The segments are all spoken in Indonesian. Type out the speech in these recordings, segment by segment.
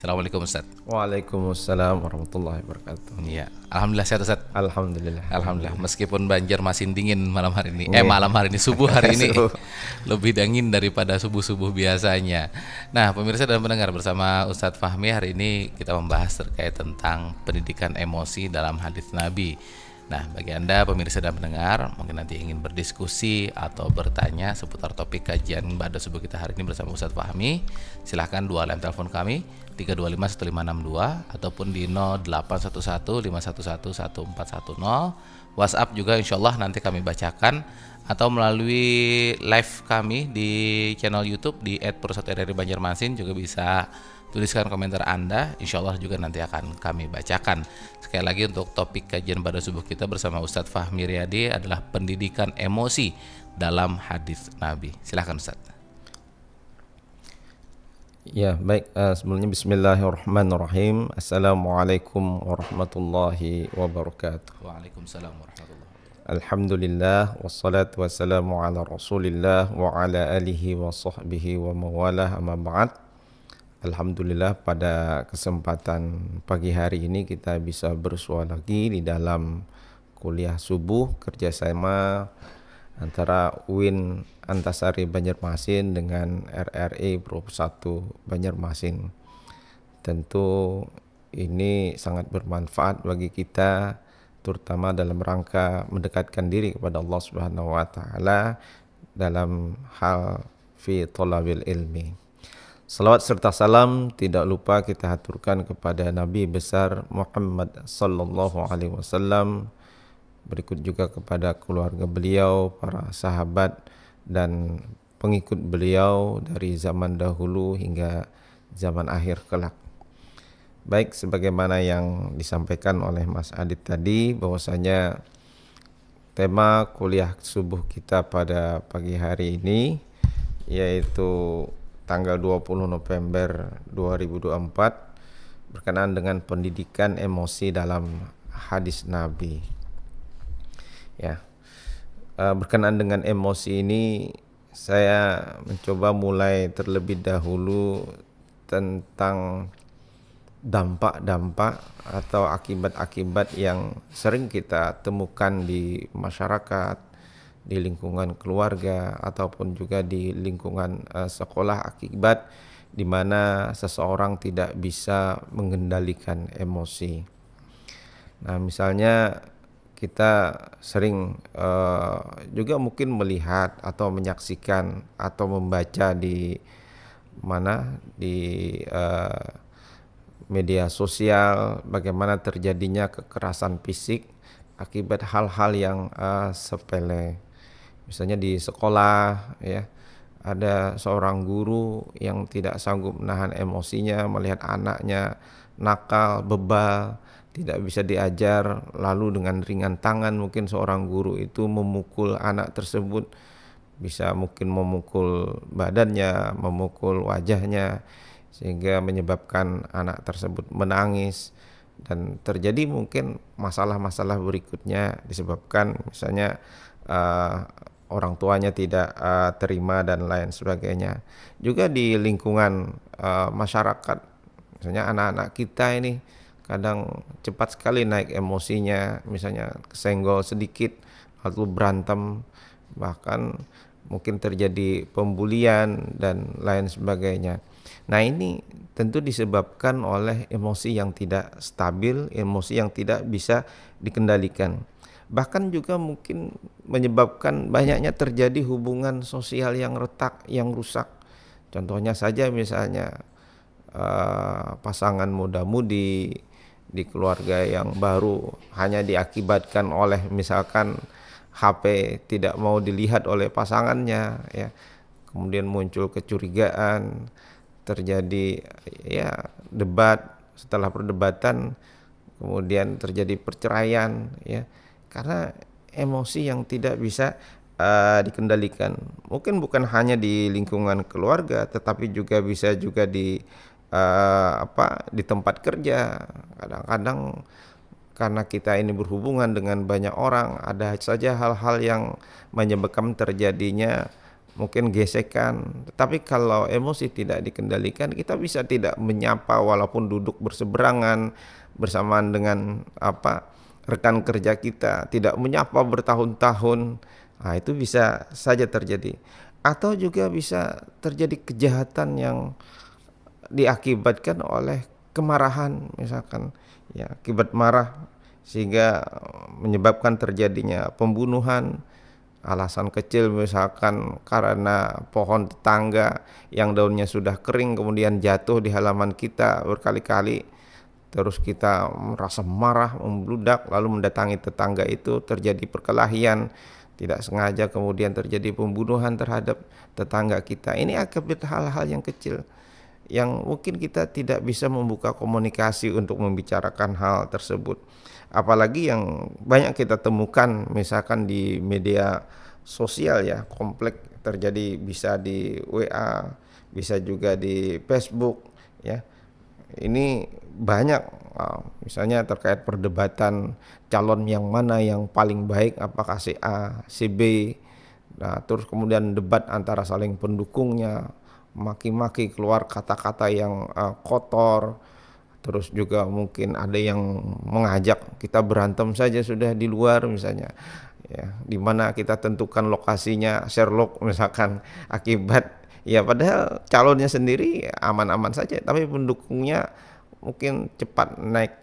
Assalamualaikum Ustaz. Waalaikumsalam warahmatullahi wabarakatuh. Iya, alhamdulillah sehat Ustaz. Alhamdulillah. Alhamdulillah, meskipun Banjar masih dingin malam hari ini. Nggih. Malam hari ini, subuh hari ini Subuh. lebih dingin daripada subuh-subuh biasanya. Nah, pemirsa dan pendengar, bersama Ustadz Fahmi hari ini kita membahas terkait tentang pendidikan emosi dalam hadis Nabi. Nah, bagi Anda pemirsa dan pendengar, mungkin nanti ingin berdiskusi atau bertanya seputar topik kajian Ba'da Subuh kita hari ini bersama Ustadz Fahmi, silahkan dua line telepon kami 3251562 ataupun di 081151111410. WhatsApp juga insya Allah nanti kami bacakan, atau melalui live kami di channel YouTube di @persaudaraan Banjarmasin juga bisa tuliskan komentar Anda, insya Allah juga nanti akan kami bacakan. Sekali lagi, untuk topik kajian Ba'da Subuh kita bersama Ustadz Fahmi Riyadi adalah pendidikan emosi dalam hadis Nabi. Silahkan Ustadz. Ya, baik. Sebelumnya bismillahirrahmanirrahim. Assalamualaikum warahmatullahi wabarakatuh. Waalaikumsalam warahmatullahi wabarakatuh. Alhamdulillah wassalatu wassalamu ala Rasulillah wa ala alihi wa sahbihi wa mawalah, amma ba'd. Alhamdulillah, pada kesempatan pagi hari ini kita bisa bersua lagi di dalam kuliah subuh kerjasama antara UIN Antasari Banjarmasin dengan RRI Pro 1 Banjarmasin. Tentu ini sangat bermanfaat bagi kita, terutama dalam rangka mendekatkan diri kepada Allah Subhanahu wa taala dalam hal fi thalabil ilmi. Salawat serta salam tidak lupa kita haturkan kepada Nabi besar Muhammad sallallahu alaihi wasallam, berikut juga kepada keluarga beliau, para sahabat dan pengikut beliau dari zaman dahulu hingga zaman akhir kelak. Baik, sebagaimana yang disampaikan oleh Mas Adit tadi, bahwasanya tema kuliah subuh kita pada pagi hari ini yaitu tanggal 20 November 2024 berkenaan dengan pendidikan emosi dalam hadis Nabi. Ya, berkenaan dengan emosi ini saya mencoba mulai terlebih dahulu tentang dampak-dampak atau akibat-akibat yang sering kita temukan di masyarakat, di lingkungan keluarga ataupun juga di lingkungan sekolah, akibat di mana seseorang tidak bisa mengendalikan emosi. Nah, misalnya kita sering juga mungkin melihat atau menyaksikan atau membaca di media sosial bagaimana terjadinya kekerasan fisik akibat hal-hal yang sepele. Misalnya di sekolah, ya, ada seorang guru yang tidak sanggup menahan emosinya melihat anaknya nakal, bebal, tidak bisa diajar, lalu dengan ringan tangan mungkin seorang guru itu memukul anak tersebut, bisa mungkin memukul badannya, memukul wajahnya, sehingga menyebabkan anak tersebut menangis, dan terjadi mungkin masalah-masalah berikutnya disebabkan misalnya orang tuanya tidak terima dan lain sebagainya. Juga di lingkungan masyarakat, misalnya anak-anak kita ini kadang cepat sekali naik emosinya, misalnya kesenggol sedikit lalu berantem, bahkan mungkin terjadi pembulian dan lain sebagainya. Nah, ini tentu disebabkan oleh emosi yang tidak stabil, emosi yang tidak bisa dikendalikan. Bahkan juga mungkin menyebabkan banyaknya terjadi hubungan sosial yang retak, yang rusak. Contohnya saja misalnya pasangan muda-mudi di keluarga yang baru hanya diakibatkan oleh misalkan HP tidak mau dilihat oleh pasangannya, ya. Kemudian muncul kecurigaan, terjadi ya debat, setelah perdebatan kemudian terjadi perceraian, ya, karena emosi yang tidak bisa dikendalikan. Mungkin bukan hanya di lingkungan keluarga, tetapi juga bisa juga di tempat kerja. Kadang-kadang karena kita ini berhubungan dengan banyak orang, ada saja hal-hal yang menyebabkan terjadinya mungkin gesekan. Tetapi kalau emosi tidak dikendalikan, kita bisa tidak menyapa walaupun duduk berseberangan bersamaan dengan rekan kerja kita, tidak menyapa bertahun-tahun. Nah, itu bisa saja terjadi. Atau juga bisa terjadi kejahatan yang diakibatkan oleh kemarahan, misalkan ya akibat marah sehingga menyebabkan terjadinya pembunuhan. Alasan kecil misalkan karena pohon tetangga yang daunnya sudah kering kemudian jatuh di halaman kita berkali-kali, terus kita merasa marah, membludak, lalu mendatangi tetangga itu, terjadi perkelahian, tidak sengaja kemudian terjadi pembunuhan terhadap tetangga kita. Ini akibat hal-hal yang kecil yang mungkin kita tidak bisa membuka komunikasi untuk membicarakan hal tersebut. Apalagi yang banyak kita temukan misalkan di media sosial ya, kompleks terjadi, bisa di WA, bisa juga di Facebook ya. Ini banyak misalnya terkait perdebatan calon yang mana yang paling baik, apakah si A, si B. Nah, terus kemudian debat antara saling pendukungnya, maki-maki, keluar kata-kata yang kotor. Terus juga mungkin ada yang mengajak kita berantem saja sudah di luar misalnya, ya, di mana kita tentukan lokasinya Sherlock misalkan, akibat ya padahal calonnya sendiri aman-aman saja, tapi pendukungnya mungkin cepat naik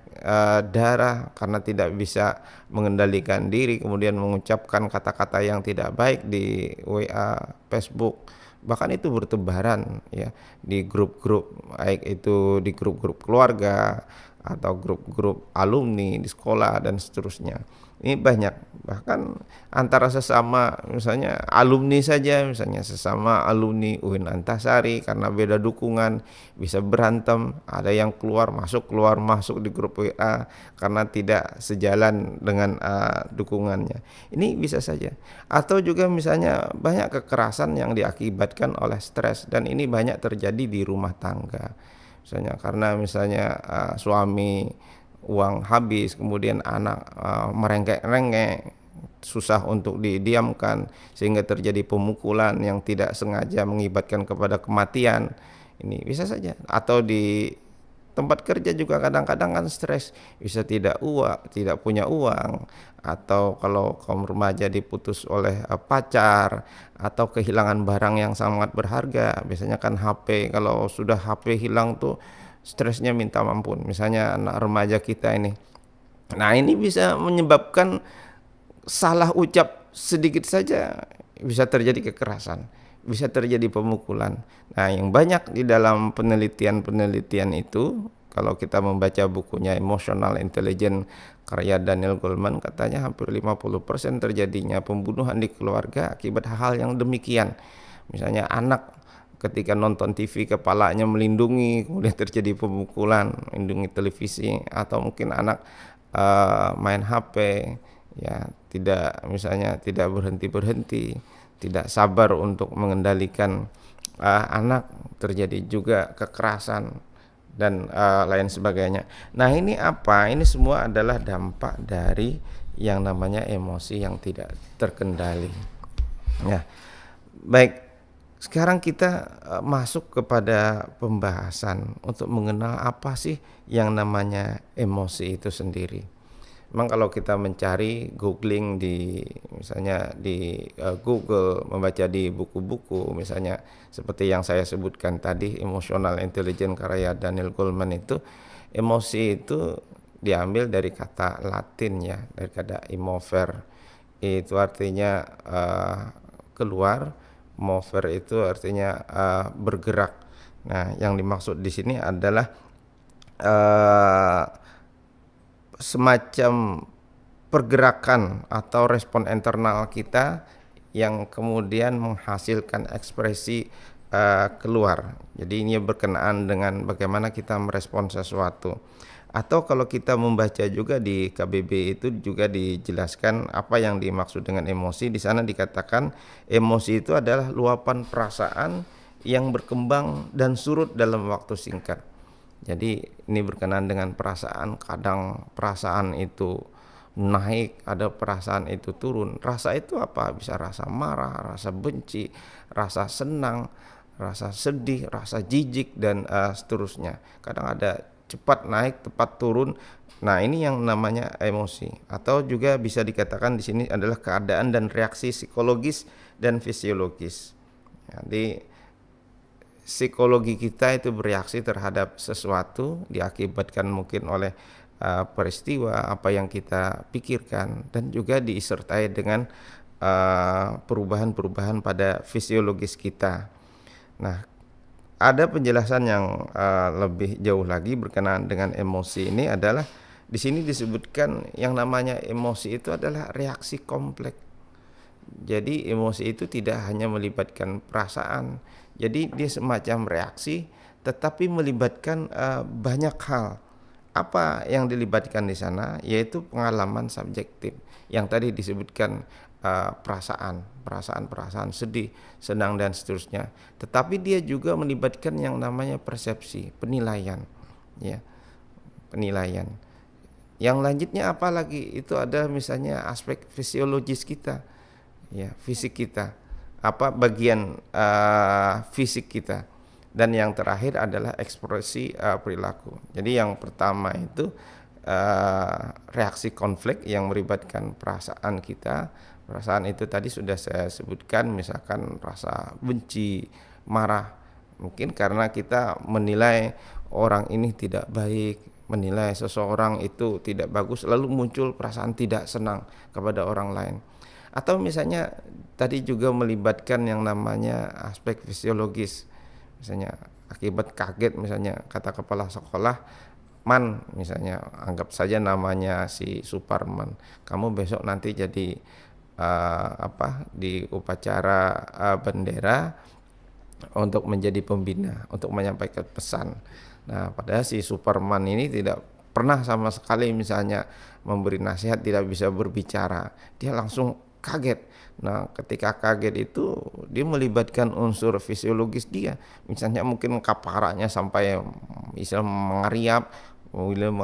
darah karena tidak bisa mengendalikan diri, kemudian mengucapkan kata-kata yang tidak baik di WA, Facebook, bahkan itu bertebaran ya di grup-grup, baik itu di grup-grup keluarga atau grup-grup alumni di sekolah dan seterusnya. Ini banyak, bahkan antara sesama misalnya alumni saja, misalnya sesama alumni UIN Antasari karena beda dukungan bisa berantem, ada yang keluar masuk di grup WA karena tidak sejalan dengan dukungannya. Ini bisa saja. Atau juga misalnya banyak kekerasan yang diakibatkan oleh stres, dan ini banyak terjadi di rumah tangga. Misalnya karena suami uang habis, kemudian anak merengek-rengek, susah untuk didiamkan sehingga terjadi pemukulan yang tidak sengaja mengakibatkan kepada kematian. Ini bisa saja. Atau di tempat kerja juga kadang-kadang kan stres, bisa tidak punya uang, atau kalau kaum remaja diputus oleh pacar, atau kehilangan barang yang sangat berharga. Biasanya kan HP, kalau sudah HP hilang tuh stresnya minta ampun. Misalnya anak remaja kita ini. Nah, ini bisa menyebabkan salah ucap sedikit saja bisa terjadi kekerasan, bisa terjadi pemukulan. Nah, yang banyak di dalam penelitian itu, kalau kita membaca bukunya Emotional Intelligence karya Daniel Goleman, katanya hampir 50% terjadinya pembunuhan di keluarga akibat hal-hal yang demikian. Misalnya anak ketika nonton TV kepalanya melindungi, kemudian terjadi pemukulan, melindungi televisi, atau mungkin anak main HP ya, tidak berhenti, tidak sabar untuk mengendalikan anak, terjadi juga kekerasan dan lain sebagainya. Nah, ini apa? Ini semua adalah dampak dari yang namanya emosi yang tidak terkendali. Ya, baik. Sekarang kita masuk kepada pembahasan untuk mengenal apa sih yang namanya emosi itu sendiri. Memang kalau kita mencari, googling misalnya di Google, membaca di buku-buku misalnya seperti yang saya sebutkan tadi, Emotional Intelligence karya Daniel Goleman, itu emosi itu diambil dari kata Latin ya, dari kata immover. Itu artinya keluar. Mover itu artinya bergerak. Nah, yang dimaksud di sini adalah semacam pergerakan atau respon internal kita yang kemudian menghasilkan ekspresi keluar. Jadi ini berkenaan dengan bagaimana kita merespon sesuatu. Atau kalau kita membaca juga di KBB itu juga dijelaskan apa yang dimaksud dengan emosi. Di sana dikatakan emosi itu adalah luapan perasaan yang berkembang dan surut dalam waktu singkat. Jadi ini berkenaan dengan perasaan. Kadang perasaan itu naik, ada perasaan itu turun. Rasa itu apa? Bisa rasa marah, rasa benci, rasa senang, rasa sedih, rasa jijik, dan seterusnya. Kadang ada cepat naik, tepat turun. Nah, ini yang namanya emosi, atau juga bisa dikatakan di sini adalah keadaan dan reaksi psikologis dan fisiologis. Jadi psikologi kita itu bereaksi terhadap sesuatu diakibatkan mungkin oleh peristiwa apa yang kita pikirkan, dan juga disertai dengan perubahan-perubahan pada fisiologis kita. Nah, ada penjelasan yang lebih jauh lagi berkenaan dengan emosi ini adalah di sini disebutkan yang namanya emosi itu adalah reaksi kompleks. Jadi emosi itu tidak hanya melibatkan perasaan. Jadi dia semacam reaksi tetapi melibatkan banyak hal. Apa yang dilibatkan di sana yaitu pengalaman subjektif yang tadi disebutkan, perasaan sedih, senang, dan seterusnya. Tetapi dia juga melibatkan yang namanya persepsi, penilaian, ya, penilaian. Yang lanjutnya apa lagi? Itu ada misalnya aspek fisiologis kita, ya, fisik kita, apa bagian fisik kita. Dan yang terakhir adalah ekspresi perilaku. Jadi yang pertama itu reaksi konflik yang melibatkan perasaan kita. Perasaan itu tadi sudah saya sebutkan, misalkan rasa benci, marah, mungkin karena kita menilai orang ini tidak baik, menilai seseorang itu tidak bagus, lalu muncul perasaan tidak senang kepada orang lain. Atau misalnya tadi juga melibatkan yang namanya aspek fisiologis, misalnya akibat kaget, misalnya kata kepala sekolah, Man, misalnya anggap saja namanya si Superman, kamu besok nanti jadi di upacara bendera untuk menjadi pembina, untuk menyampaikan pesan. Nah, padahal si Superman ini tidak pernah sama sekali misalnya memberi nasihat, tidak bisa berbicara. Dia langsung kaget. Nah, ketika kaget itu dia melibatkan unsur fisiologis dia. Misalnya mungkin kaparanya sampai istilah mengeriap,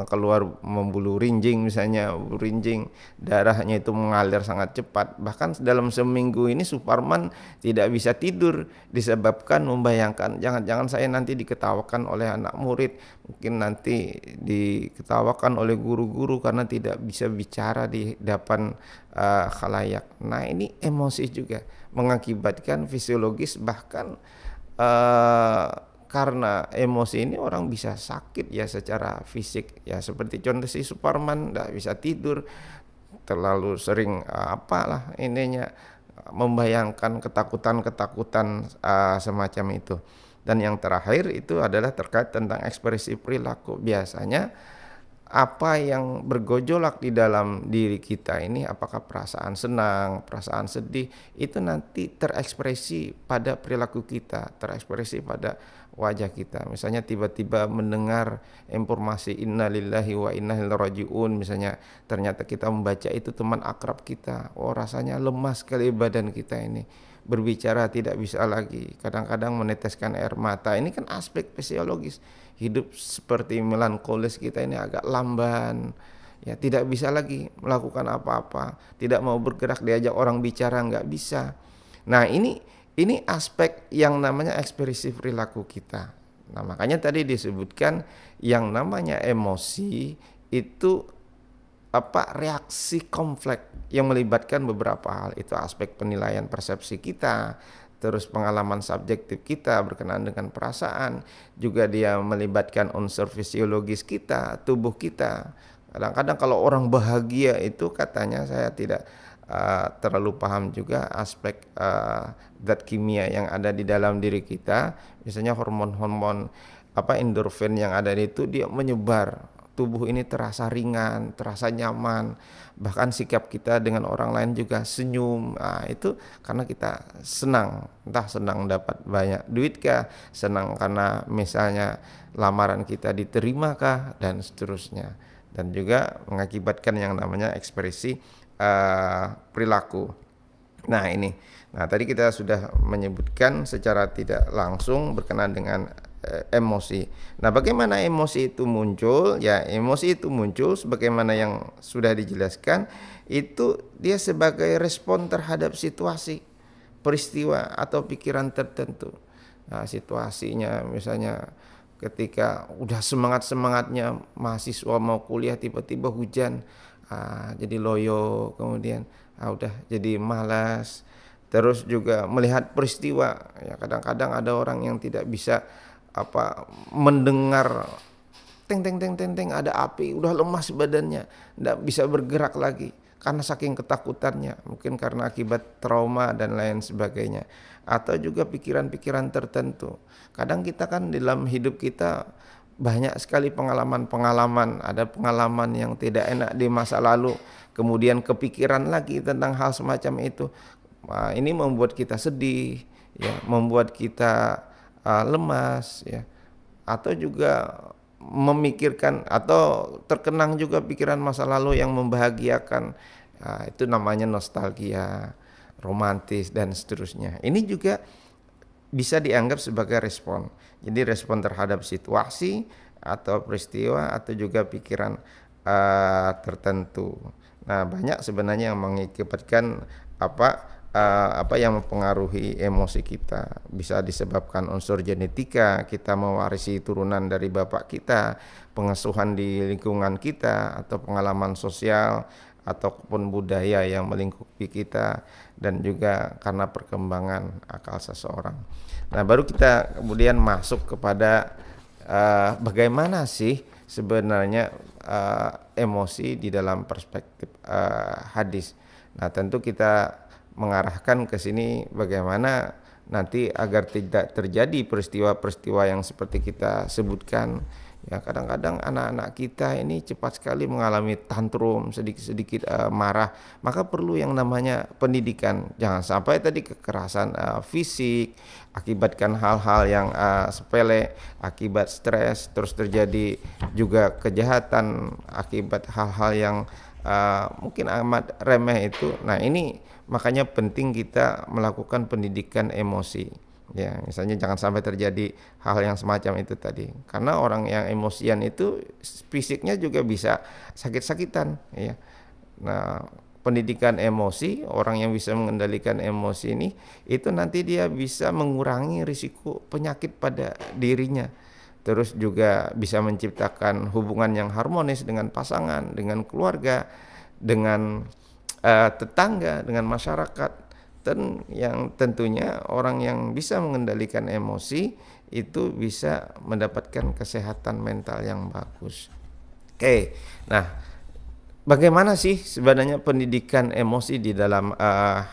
keluar membulu rinjing, misalnya rinjing, darahnya itu mengalir sangat cepat. Bahkan dalam seminggu ini Superman tidak bisa tidur disebabkan membayangkan jangan-jangan saya nanti diketawakan oleh anak murid, mungkin nanti diketawakan oleh guru-guru karena tidak bisa bicara di depan khalayak. Nah, ini emosi juga mengakibatkan fisiologis, bahkan karena emosi ini orang bisa sakit ya secara fisik, ya seperti contoh si Superman tidak bisa tidur, terlalu sering apalah ininya membayangkan ketakutan semacam itu. Dan yang terakhir itu adalah terkait tentang ekspresi perilaku. Biasanya apa yang bergojolak di dalam diri kita ini, apakah perasaan senang, perasaan sedih, itu nanti terekspresi pada perilaku kita, terekspresi pada wajah kita. Misalnya tiba-tiba mendengar informasi innalillahi wa inna ilaihi rajiun, misalnya ternyata kita membaca itu teman akrab kita, oh rasanya lemas sekali badan kita ini, berbicara tidak bisa lagi, kadang-kadang meneteskan air mata. Ini kan aspek fisiologis. Hidup seperti melankolis kita ini agak lamban, ya, tidak bisa lagi melakukan apa-apa, tidak mau bergerak, diajak orang bicara nggak bisa. Nah, ini aspek yang namanya ekspresi perilaku kita. Nah, makanya tadi disebutkan yang namanya emosi itu reaksi kompleks yang melibatkan beberapa hal. Itu aspek penilaian persepsi kita, terus pengalaman subjektif kita berkenaan dengan perasaan, juga dia melibatkan unsur fisiologis kita, tubuh kita. Kadang-kadang kalau orang bahagia itu katanya, saya tidak terlalu paham juga aspek zat kimia yang ada di dalam diri kita, misalnya hormon-hormon endorfin yang ada itu, dia menyebar, tubuh ini terasa ringan, terasa nyaman, bahkan sikap kita dengan orang lain juga senyum. Nah, itu karena kita senang, entah senang dapat banyak duit kah, senang karena misalnya lamaran kita diterima kah, dan seterusnya. Dan juga mengakibatkan yang namanya ekspresi perilaku. Nah, tadi kita sudah menyebutkan secara tidak langsung berkenaan dengan emosi. Nah, bagaimana emosi itu muncul? Ya, emosi itu muncul sebagaimana yang sudah dijelaskan, itu dia sebagai respon terhadap situasi, peristiwa atau pikiran tertentu. Nah, situasinya misalnya ketika udah semangat-semangatnya mahasiswa mau kuliah, tiba-tiba hujan, jadi loyo, kemudian udah jadi malas. Terus juga melihat peristiwa, ya kadang-kadang ada orang yang tidak bisa mendengar teng teng teng teng teng ada api, udah lemas badannya, tidak bisa bergerak lagi karena saking ketakutannya, mungkin karena akibat trauma dan lain sebagainya, atau juga pikiran-pikiran tertentu. Kadang kita kan dalam hidup kita banyak sekali pengalaman-pengalaman, ada pengalaman yang tidak enak di masa lalu, kemudian kepikiran lagi tentang hal semacam itu. Nah, ini membuat kita sedih, ya, membuat kita lemas, ya, atau juga memikirkan atau terkenang juga pikiran masa lalu yang membahagiakan. Nah, itu namanya nostalgia, romantis dan seterusnya. Ini juga bisa dianggap sebagai respon. Jadi respon terhadap situasi atau peristiwa atau juga pikiran tertentu. Nah, banyak sebenarnya yang mengakibatkan apa yang mempengaruhi emosi kita. Bisa disebabkan unsur genetika, kita mewarisi turunan dari bapak kita, pengasuhan di lingkungan kita, atau pengalaman sosial ataupun budaya yang melingkupi kita, dan juga karena perkembangan akal seseorang. Nah, baru kita kemudian masuk kepada bagaimana sih sebenarnya emosi di dalam perspektif hadis. Nah, tentu kita mengarahkan ke sini bagaimana nanti agar tidak terjadi peristiwa-peristiwa yang seperti kita sebutkan. Ya, kadang-kadang anak-anak kita ini cepat sekali mengalami tantrum, sedikit-sedikit marah. Maka perlu yang namanya pendidikan. Jangan sampai tadi kekerasan fisik akibatkan hal-hal yang sepele, akibat stres, terus terjadi juga kejahatan akibat hal-hal yang mungkin amat remeh itu. Nah, ini makanya penting kita melakukan pendidikan emosi. Ya, misalnya jangan sampai terjadi hal yang semacam itu tadi. Karena orang yang emosian itu fisiknya juga bisa sakit-sakitan, ya. Nah, pendidikan emosi, orang yang bisa mengendalikan emosi ini, itu nanti dia bisa mengurangi risiko penyakit pada dirinya. Terus juga bisa menciptakan hubungan yang harmonis dengan pasangan, dengan keluarga, dengan tetangga, dengan masyarakat. Dan yang tentunya orang yang bisa mengendalikan emosi itu bisa mendapatkan kesehatan mental yang bagus. Oke, nah bagaimana sih sebenarnya pendidikan emosi di dalam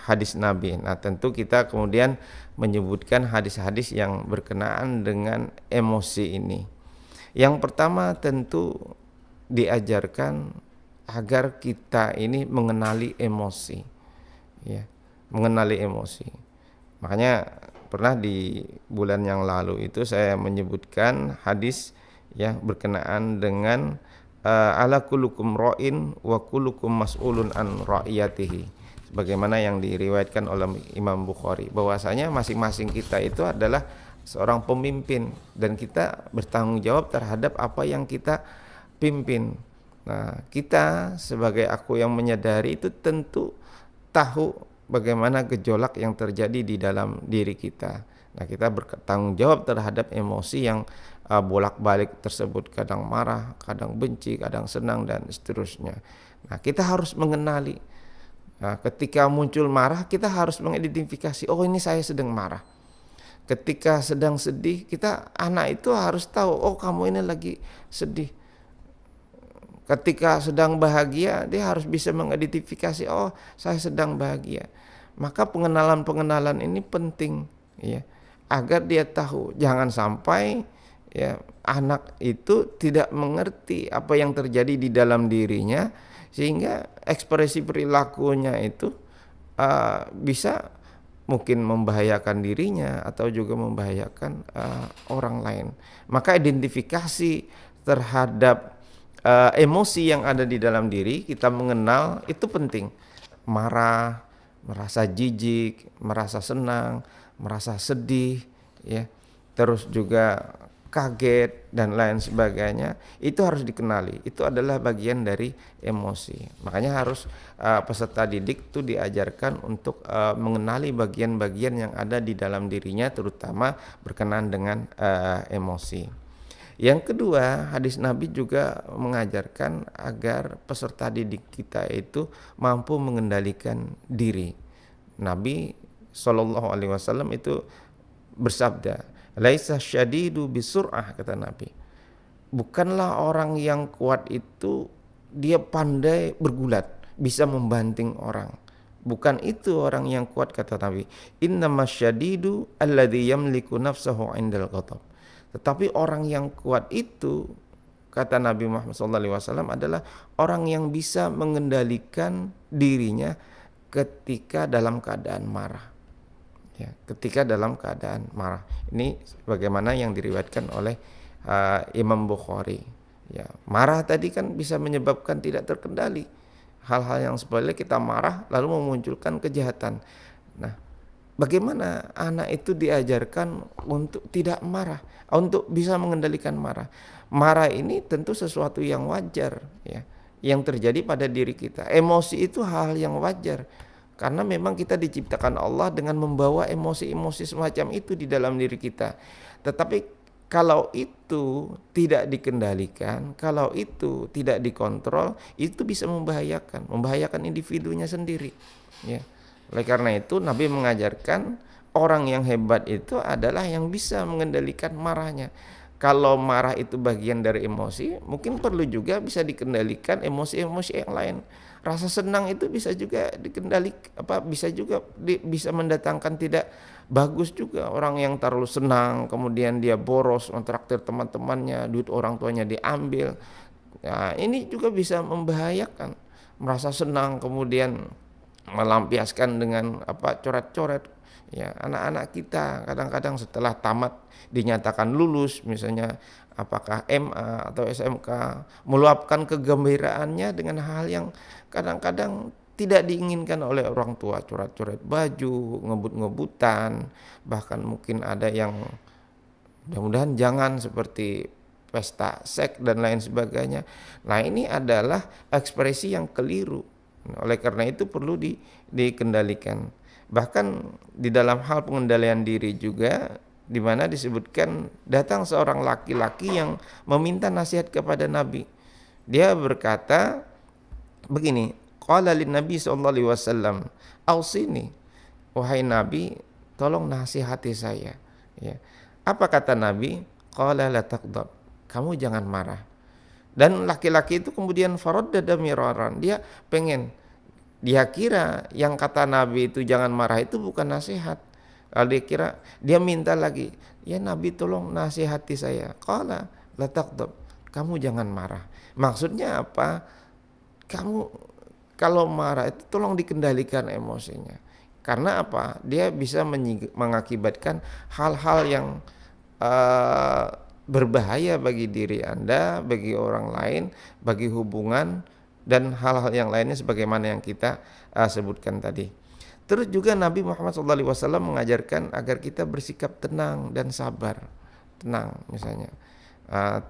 hadis Nabi? Nah, tentu kita kemudian menyebutkan hadis-hadis yang berkenaan dengan emosi ini. Yang pertama tentu diajarkan agar kita ini mengenali emosi, ya, mengenali emosi. Makanya pernah di bulan yang lalu itu saya menyebutkan hadis ya berkenaan dengan ala kullukum ra'in wa kullukum mas'ulun an ra'iyatihi, sebagaimana yang diriwayatkan oleh Imam Bukhari, bahwasanya masing-masing kita itu adalah seorang pemimpin dan kita bertanggung jawab terhadap apa yang kita pimpin. Nah, kita sebagai aku yang menyadari itu tentu tahu bagaimana gejolak yang terjadi di dalam diri kita. Nah, kita bertanggung jawab terhadap emosi yang bolak-balik tersebut, kadang marah, kadang benci, kadang senang, dan seterusnya. Nah, kita harus mengenali. Nah, ketika muncul marah, kita harus mengidentifikasi, oh ini saya sedang marah. Ketika sedang sedih, anak itu harus tahu, oh kamu ini lagi sedih. Ketika sedang bahagia, dia harus bisa mengidentifikasi, oh saya sedang bahagia. Maka pengenalan-pengenalan ini penting, ya, agar dia tahu. Jangan sampai ya anak itu tidak mengerti apa yang terjadi di dalam dirinya, sehingga ekspresi perilakunya itu bisa mungkin membahayakan dirinya atau juga membahayakan orang lain. Maka identifikasi terhadap emosi yang ada di dalam diri, kita mengenal itu penting. Marah, merasa jijik, merasa senang, merasa sedih, ya. Terus juga kaget dan lain sebagainya, itu harus dikenali. Itu adalah bagian dari emosi. Makanya harus peserta didik itu diajarkan untuk mengenali bagian-bagian yang ada di dalam dirinya, terutama berkenaan dengan emosi. Yang kedua, hadis Nabi juga mengajarkan agar peserta didik kita itu mampu mengendalikan diri. Nabi Shallallahu Alaihi Wasallam itu bersabda, "Laisa syadidu bisur'ah," kata Nabi. Bukanlah orang yang kuat itu dia pandai bergulat, bisa membanting orang. Bukan itu orang yang kuat, kata Nabi. Innamasyadidu alladzi yamliku nafsahu 'indal ghadab. Tetapi orang yang kuat itu, kata Nabi Muhammad SAW, adalah orang yang bisa mengendalikan dirinya ketika dalam keadaan marah. Ya, ketika dalam keadaan marah. Ini bagaimana yang diriwayatkan oleh Imam Bukhari. Ya, marah tadi kan bisa menyebabkan tidak terkendali. Hal-hal yang sepele, kita marah lalu memunculkan kejahatan. Nah, bagaimana anak itu diajarkan untuk tidak marah, untuk bisa mengendalikan marah. Marah ini tentu sesuatu yang wajar, ya, yang terjadi pada diri kita. Emosi itu hal yang wajar, karena memang kita diciptakan Allah dengan membawa emosi-emosi semacam itu di dalam diri kita. Tetapi kalau itu tidak dikendalikan, kalau itu tidak dikontrol, itu bisa membahayakan individunya sendiri, ya. Oleh karena itu Nabi mengajarkan orang yang hebat itu adalah yang bisa mengendalikan marahnya. Kalau marah itu bagian dari emosi, mungkin perlu juga bisa dikendalikan emosi-emosi yang lain. Rasa senang itu bisa juga dikendalikan, bisa juga bisa mendatangkan tidak bagus juga. Orang yang terlalu senang kemudian dia boros mentraktir teman-temannya, duit orang tuanya diambil. Nah, ini juga bisa membahayakan. Merasa senang kemudian melampiaskan dengan coret-coret. Ya, anak-anak kita kadang-kadang setelah tamat dinyatakan lulus, misalnya apakah MA atau SMK, meluapkan kegembiraannya dengan hal yang kadang-kadang tidak diinginkan oleh orang tua, coret-coret baju, ngebut-ngebutan, bahkan mungkin ada yang mudah-mudahan jangan seperti pesta seks dan lain sebagainya. Nah, ini adalah ekspresi yang keliru. Oleh karena itu perlu dikendalikan. Bahkan di dalam hal pengendalian diri juga, di mana disebutkan datang seorang laki-laki yang meminta nasihat kepada Nabi. Dia berkata begini, qala lin Nabi sallallahu alaihi wasallam, "Ausini." Wahai Nabi, tolong nasihati saya. Ya. Apa kata Nabi? Qala la taghdab. Kamu jangan marah. Dan laki-laki itu kemudian faraddada miraran, dia pengen, dia kira yang kata Nabi itu jangan marah itu bukan nasihat. Lalu dia kira, dia minta lagi, ya Nabi tolong nasihati saya. Qala la taghdab, kamu jangan marah. Maksudnya apa? Kamu kalau marah itu tolong dikendalikan emosinya. Karena apa? Dia bisa mengakibatkan hal-hal yang berbahaya bagi diri Anda, bagi orang lain, bagi hubungan, dan hal-hal yang lainnya sebagaimana yang kita sebutkan tadi. Terus juga Nabi Muhammad SAW mengajarkan agar kita bersikap tenang dan sabar. Tenang misalnya,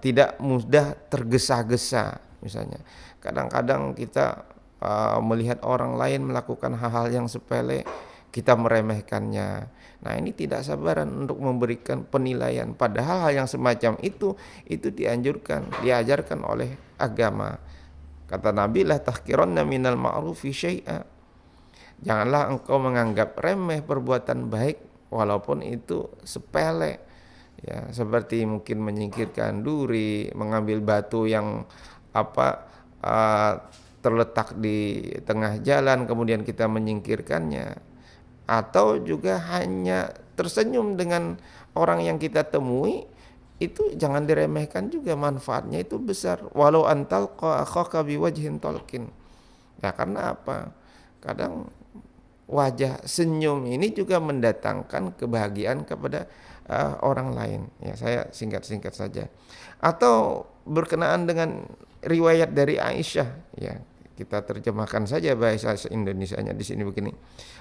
tidak mudah tergesa-gesa misalnya. Kadang-kadang kita melihat orang lain melakukan hal-hal yang sepele, kita meremehkannya. Nah, ini tidak sabaran untuk memberikan penilaian. Padahal hal yang semacam itu dianjurkan, diajarkan oleh agama. Kata Nabi, la tahqiranna minal ma'rufi syai'a. Janganlah engkau menganggap remeh perbuatan baik walaupun itu sepele. Ya, seperti mungkin menyingkirkan duri, mengambil batu yang terletak di tengah jalan kemudian kita menyingkirkannya. Atau juga hanya tersenyum dengan orang yang kita temui, itu jangan diremehkan juga, manfaatnya itu besar. Walau antal akhaka biwajhin talqin. Ya, karena apa? Kadang wajah senyum ini juga mendatangkan kebahagiaan kepada orang lain. Ya, saya singkat-singkat saja. Atau berkenaan dengan riwayat dari Aisyah, ya. Kita terjemahkan saja bahasa Indonesianya di sini begini.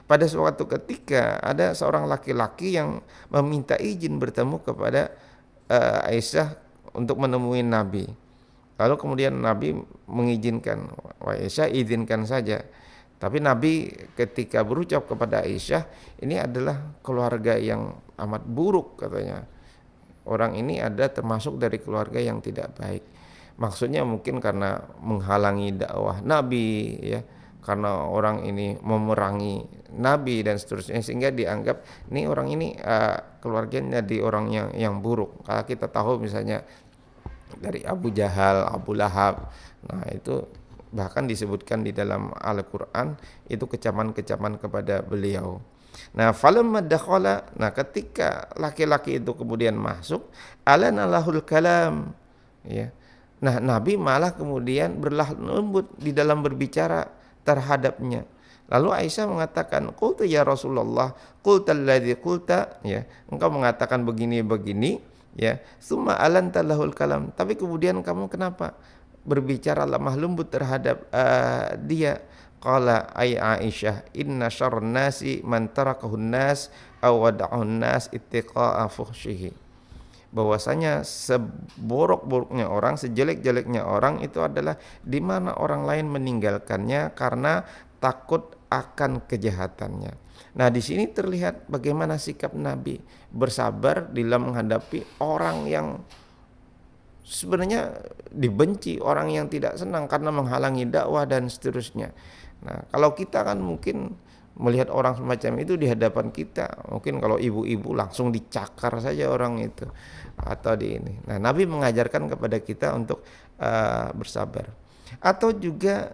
Pada suatu ketika ada seorang laki-laki yang meminta izin bertemu kepada Aisyah untuk menemui Nabi. Lalu kemudian Nabi mengizinkan, wahai Aisyah izinkan saja. Tapi Nabi ketika berucap kepada Aisyah, ini adalah keluarga yang amat buruk katanya. Orang ini ada termasuk dari keluarga yang tidak baik. Maksudnya mungkin karena menghalangi dakwah Nabi, ya, karena orang ini memerangi Nabi dan seterusnya, sehingga dianggap ini orang ini keluarganya di orang yang buruk. Kalau kita tahu misalnya dari Abu Jahal, Abu Lahab, nah itu bahkan disebutkan di dalam Al-Quran itu kecaman-kecaman kepada beliau. Nah, falamma dakhala, nah ketika laki-laki itu kemudian masuk, alana lahul kalam, ya. Nah, Nabi malah kemudian berlah lembut di dalam berbicara terhadapnya. Lalu Aisyah mengatakan, qultu ya Rasulullah, qulta alladzi qulta, ya, engkau mengatakan begini-begini, ya, summa alanta lahul kalam, tapi kemudian kamu kenapa berbicara lemah lembut terhadap dia? Qala ay Aisyah, inna syarrun nasi man tarakahun nas aw wada'ahun nas ittiqa'a fuhsyihi. Bahwasanya seburuk-buruknya orang, sejelek-jeleknya orang itu adalah di mana orang lain meninggalkannya karena takut akan kejahatannya. Nah, di sini terlihat bagaimana sikap Nabi bersabar dalam menghadapi orang yang sebenarnya dibenci, orang yang tidak senang karena menghalangi dakwah dan seterusnya. Nah, kalau kita kan mungkin melihat orang semacam itu di hadapan kita, mungkin kalau ibu-ibu langsung dicakar saja orang itu atau di ini. Nah, Nabi mengajarkan kepada kita untuk bersabar, atau juga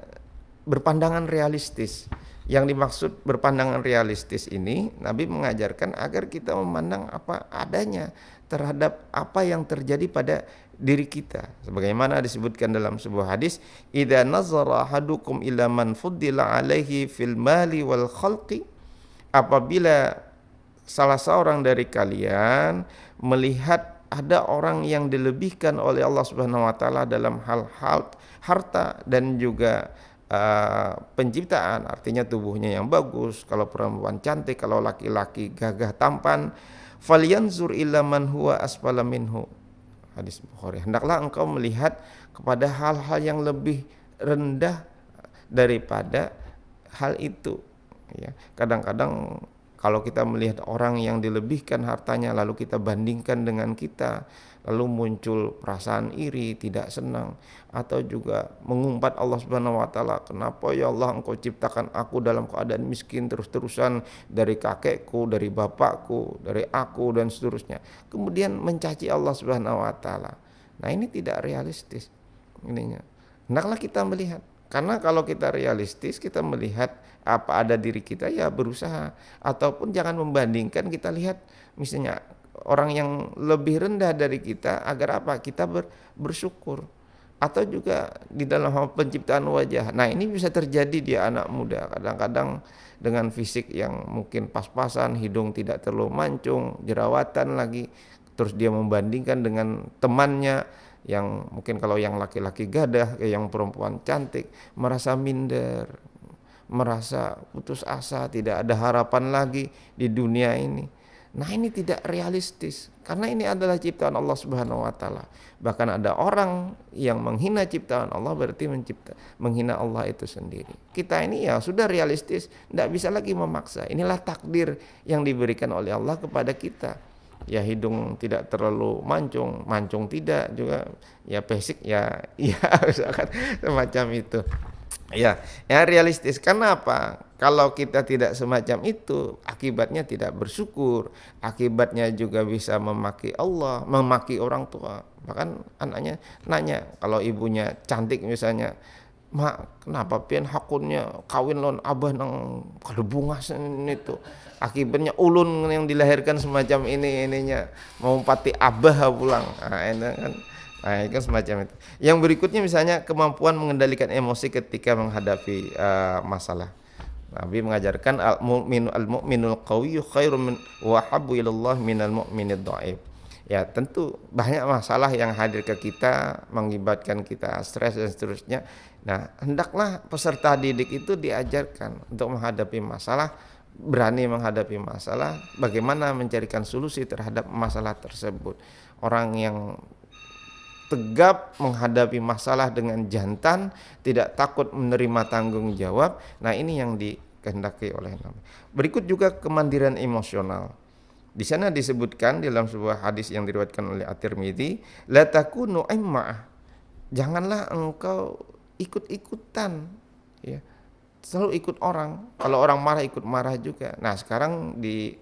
berpandangan realistis. Yang dimaksud berpandangan realistis ini, Nabi mengajarkan agar kita memandang apa adanya terhadap apa yang terjadi pada diri kita. Sebagaimana disebutkan dalam sebuah hadis, idza nazara ahadukum ila man fuddila alaihi fil mali wal khalqi, apabila salah seorang dari kalian melihat ada orang yang dilebihkan oleh Allah Subhanahu wa taala dalam hal-hal harta dan juga penciptaan, artinya tubuhnya yang bagus, kalau perempuan cantik, kalau laki-laki gagah tampan, falyanzur ila man huwa asfala minhu, hadis Bukhari. Hendaklah engkau melihat kepada hal-hal yang lebih rendah daripada hal itu, ya. Kadang-kadang kalau kita melihat orang yang dilebihkan hartanya lalu kita bandingkan dengan kita, lalu muncul perasaan iri, tidak senang, atau juga mengumpat Allah Subhanahu wa taala, kenapa ya Allah engkau ciptakan aku dalam keadaan miskin terus-terusan, dari kakekku, dari bapakku, dari aku dan seterusnya. Kemudian mencaci Allah Subhanahu wa taala. Nah, ini tidak realistis ininya. Hendaklah kita melihat, karena kalau kita realistis, kita melihat apa ada diri kita, ya berusaha, ataupun jangan membandingkan, kita lihat misalnya orang yang lebih rendah dari kita, agar apa? Kita bersyukur. Atau juga di dalam hal penciptaan wajah. Nah, ini bisa terjadi di anak muda. Kadang-kadang dengan fisik yang mungkin pas-pasan, hidung tidak terlalu mancung, jerawatan lagi, terus dia membandingkan dengan temannya yang mungkin kalau yang laki-laki gadah, yang perempuan cantik, merasa minder, merasa putus asa, tidak ada harapan lagi di dunia ini. Nah, ini tidak realistis, karena ini adalah ciptaan Allah Subhanahu wa taala. Bahkan ada orang yang menghina ciptaan Allah, berarti menghina Allah itu sendiri. Kita ini ya sudah realistis, tidak bisa lagi memaksa. Inilah takdir yang diberikan oleh Allah kepada kita. Ya, hidung tidak terlalu mancung, mancung tidak juga, ya basic ya, ya semacam itu. Ya, yang realistis. Kenapa? Kalau kita tidak semacam itu, akibatnya tidak bersyukur, akibatnya juga bisa memaki Allah, memaki orang tua. Bahkan anaknya nanya, kalau ibunya cantik misalnya, mak kenapa pian hakunnya kawin lon abah nang kalau bunga itu, akibatnya ulun yang dilahirkan semacam ininya mau pati abah pulang. Nah, ini kan. Nah, itu semacam itu. Yang berikutnya misalnya kemampuan mengendalikan emosi ketika menghadapi masalah. Nabi mengajarkan al-mu'minul qawiyyu khairun wa habbu ilallah minal mu'minid dha'if. Ya, tentu banyak masalah yang hadir ke kita, mengakibatkan kita stres dan seterusnya. Nah, hendaklah peserta didik itu diajarkan untuk menghadapi masalah, berani menghadapi masalah, bagaimana mencarikan solusi terhadap masalah tersebut. orang yang tegap menghadapi masalah dengan jantan, tidak takut menerima tanggung jawab. Nah, ini yang dikehendaki oleh Nabi. Berikut juga kemandirian emosional. Di sana disebutkan dalam sebuah hadis yang diriwayatkan oleh At-Tirmidzi, la takunu imma'ah. Janganlah engkau ikut-ikutan, ya. Selalu ikut orang. Kalau orang marah ikut marah juga. Nah, sekarang di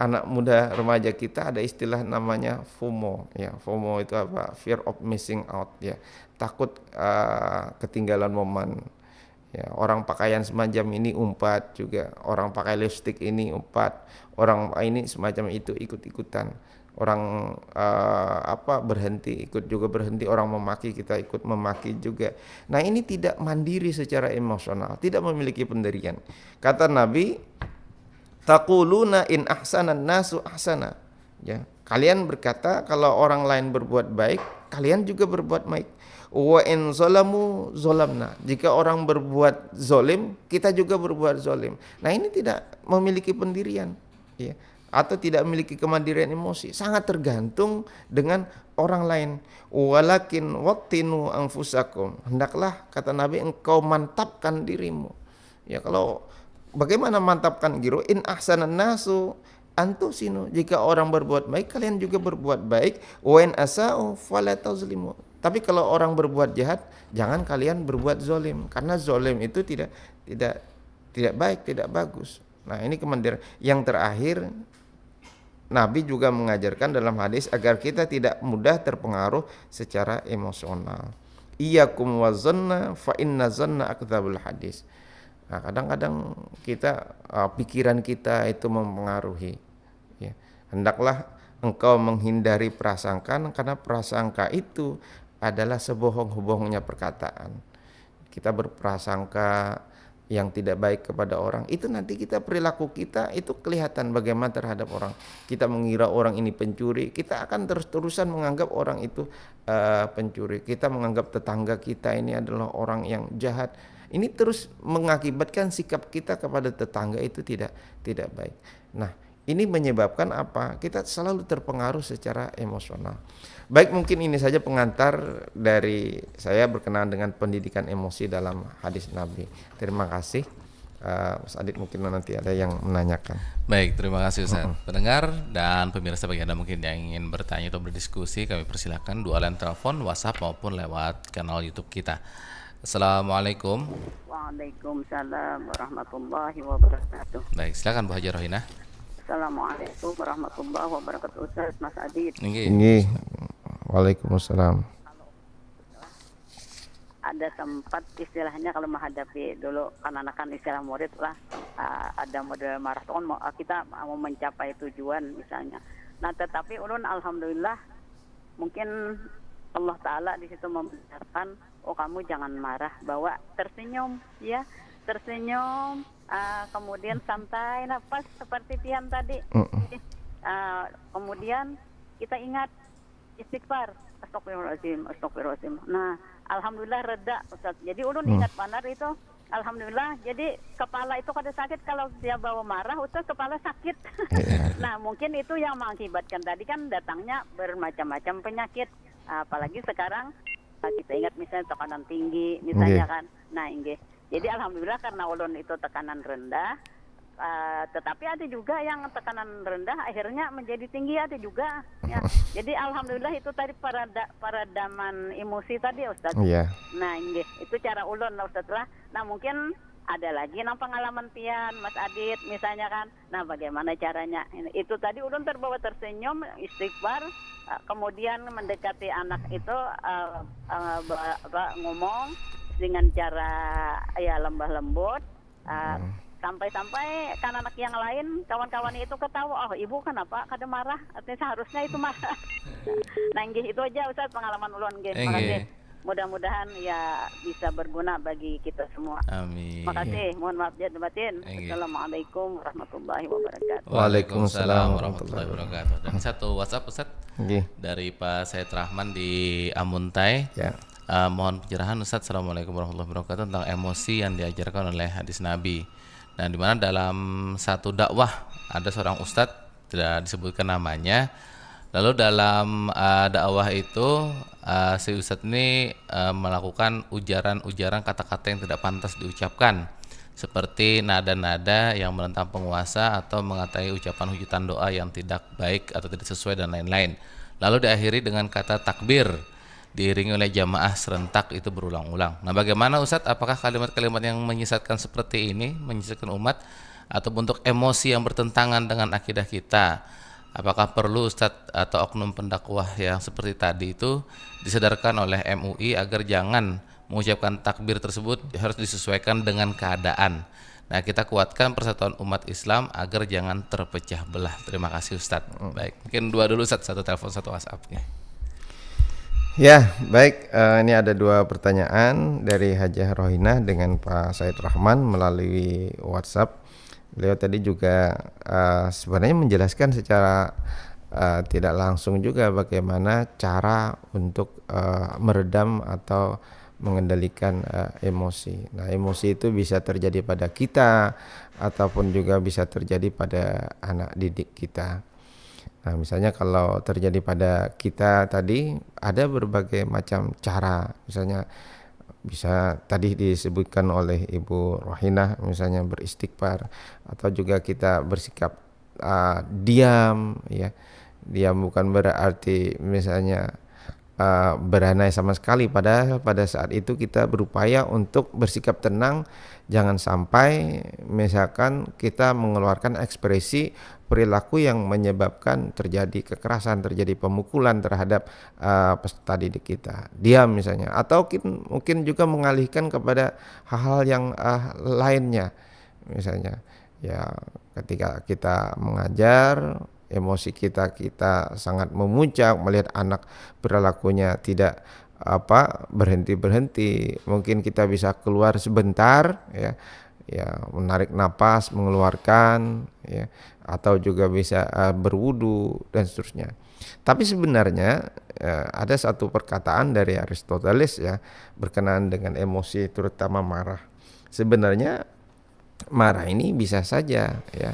anak muda remaja kita ada istilah namanya FOMO, ya. FOMO itu apa? Fear of missing out, ya. Takut ketinggalan momen. Ya, orang pakaian semacam ini umpat juga, orang pakai lipstick ini umpat, orang ini semacam itu ikut-ikutan. Orang berhenti ikut juga berhenti, orang memaki kita ikut memaki juga. Nah, ini tidak mandiri secara emosional, tidak memiliki pendirian. Kata Nabi, taquluna in ahsanan nasu ahsana. Ya, kalian berkata kalau orang lain berbuat baik, kalian juga berbuat baik. Wa in zalamu zalamna. Jika orang berbuat zolim, kita juga berbuat zolim. Nah, ini tidak memiliki pendirian, ya, atau tidak memiliki kemandirian emosi. Sangat tergantung dengan orang lain. Walakin wattinu anfusakum. Hendaklah, kata Nabi, engkau mantapkan dirimu. Ya, kalau bagaimana mantapkan diri? In ahsanan nasu antusinu. Jika orang berbuat baik, kalian juga berbuat baik. Wa in asa'u fala tazlimu. Tapi kalau orang berbuat jahat, jangan kalian berbuat zolim, karena zolim itu tidak baik, tidak bagus. Nah, ini kemandirian. Yang terakhir, Nabi juga mengajarkan dalam hadis agar kita tidak mudah terpengaruh secara emosional. Iyyakum wazanna fa inna zanna akdzabul hadis. Nah, kadang-kadang kita pikiran kita itu mempengaruhi, ya. Hendaklah engkau menghindari prasangka, karena prasangka itu adalah sebohong-bohongnya perkataan. Kita berprasangka yang tidak baik kepada orang, itu nanti perilaku kita itu kelihatan bagaimana terhadap orang. Kita mengira orang ini pencuri, kita akan terus-terusan menganggap orang itu pencuri. Kita menganggap tetangga kita ini adalah orang yang jahat. Ini terus mengakibatkan sikap kita kepada tetangga itu tidak baik. Nah, ini menyebabkan apa? Kita selalu terpengaruh secara emosional. Baik, mungkin ini saja pengantar dari saya berkenaan dengan pendidikan emosi dalam hadis Nabi. Terima kasih. Mas Adit, mungkin nanti ada yang menanyakan. Baik, terima kasih Ustaz. Pendengar dan pemirsa, bagi Anda mungkin yang ingin bertanya atau berdiskusi, kami persilakan dua line telepon, WhatsApp maupun lewat kanal YouTube kita. Assalamualaikum. Waalaikumsalam warahmatullahi wabarakatuh. Baik, silakan Bu Haji Rohina. Assalamualaikum warahmatullahi wabarakatuh. Ustaz, Mas Adit. Ini Waalaikumsalam. Ada sempat istilahnya kalau menghadapi dulu kan istilah murid lah, ada model maraton, kita mau mencapai tujuan misalnya. Nah, tetapi ulun alhamdulillah mungkin Allah Ta'ala di situ membenarkan, oh kamu jangan marah, bawa tersenyum, ya, tersenyum, kemudian santai, nafas seperti Tian tadi. Kemudian kita ingat istighfar, astagfirullahaladzim. Nah, alhamdulillah reda, Ustaz. Jadi ulun ingat benar itu, alhamdulillah. Jadi kepala itu kada sakit kalau dia bawa marah, Ustaz, kepala sakit. Nah, mungkin itu yang mengakibatkan tadi kan datangnya bermacam-macam penyakit. Apalagi sekarang kita ingat misalnya tekanan tinggi, misalnya kan. Nah, jadi alhamdulillah karena ulun itu tekanan rendah. Tetapi ada juga yang tekanan rendah akhirnya menjadi tinggi, ada juga ya. Jadi alhamdulillah itu tadi paradaman emosi tadi, Ustaz. Nah, itu cara ulun, Ustaz lah. Nah, mungkin ada lagi pengalaman Pian, Mas Adit misalnya kan. Nah, bagaimana caranya? Itu tadi ulun terbawa tersenyum, istighfar, kemudian mendekati anak itu ngomong dengan cara ya lembah lembut. Sampai-sampai kan anak yang lain, kawan-kawan itu ketawa, oh ibu kenapa kada marah, artinya seharusnya itu marah. Nah, itu aja Ustaz pengalaman ulun. Makasih. Mudah-mudahan ya bisa berguna bagi kita semua. Amin. Makasih. Mohon maaf ya batin. Assalamualaikum warahmatullahi wabarakatuh. Waalaikumsalam warahmatullahi wabarakatuh. Dan satu WhatsApp Ustaz dari Pak Said Rahman di Amuntai. Mohon pencerahan Ustaz, Assalamualaikum warahmatullahi wabarakatuh, tentang emosi yang diajarkan oleh hadis Nabi. Nah, di mana dalam satu dakwah ada seorang ustadz, tidak disebutkan namanya, Lalu dalam dakwah itu si Ustadz ini melakukan ujaran-ujaran kata-kata yang tidak pantas diucapkan, seperti nada-nada yang menentang penguasa atau mengatai ucapan hujatan doa yang tidak baik atau tidak sesuai dan lain-lain. Lalu diakhiri dengan kata takbir diiringi oleh jamaah serentak itu berulang-ulang. Nah, bagaimana Ustadz? Apakah kalimat-kalimat yang menyesatkan seperti ini menyesatkan umat atau bentuk emosi yang bertentangan dengan akidah kita? Apakah perlu Ustadz atau oknum pendakwah yang seperti tadi itu disadarkan oleh MUI agar jangan mengucapkan takbir tersebut harus disesuaikan dengan keadaan. Nah, kita kuatkan persatuan umat Islam agar jangan terpecah belah. Terima kasih Ustadz. Baik, mungkin dua dulu Ustadz, satu telepon satu WhatsApp. Ya, baik. Ini ada dua pertanyaan dari Hajah Rohinah dengan Pak Said Rahman melalui WhatsApp. Beliau tadi juga sebenarnya menjelaskan secara tidak langsung juga bagaimana cara untuk meredam atau mengendalikan emosi. Nah, emosi itu bisa terjadi pada kita ataupun juga bisa terjadi pada anak didik kita. Nah, misalnya kalau terjadi pada kita tadi ada berbagai macam cara, misalnya bisa tadi disebutkan oleh Ibu Rohinah, misalnya beristighfar atau juga kita bersikap diam, ya. Diam bukan berarti misalnya beranai sama sekali, padahal pada saat itu kita berupaya untuk bersikap tenang, jangan sampai misalkan kita mengeluarkan ekspresi perilaku yang menyebabkan terjadi kekerasan, terjadi pemukulan terhadap peserta didik kita. Diam misalnya, atau mungkin juga mengalihkan kepada hal-hal yang lainnya. Misalnya ya ketika kita mengajar, emosi kita sangat memuncak melihat anak perilakunya tidak berhenti, mungkin kita bisa keluar sebentar, ya menarik napas, mengeluarkan, ya, atau juga bisa berwudu dan seterusnya. Tapi sebenarnya ada satu perkataan dari Aristoteles, ya, berkenaan dengan emosi terutama marah. Sebenarnya marah ini bisa saja, ya,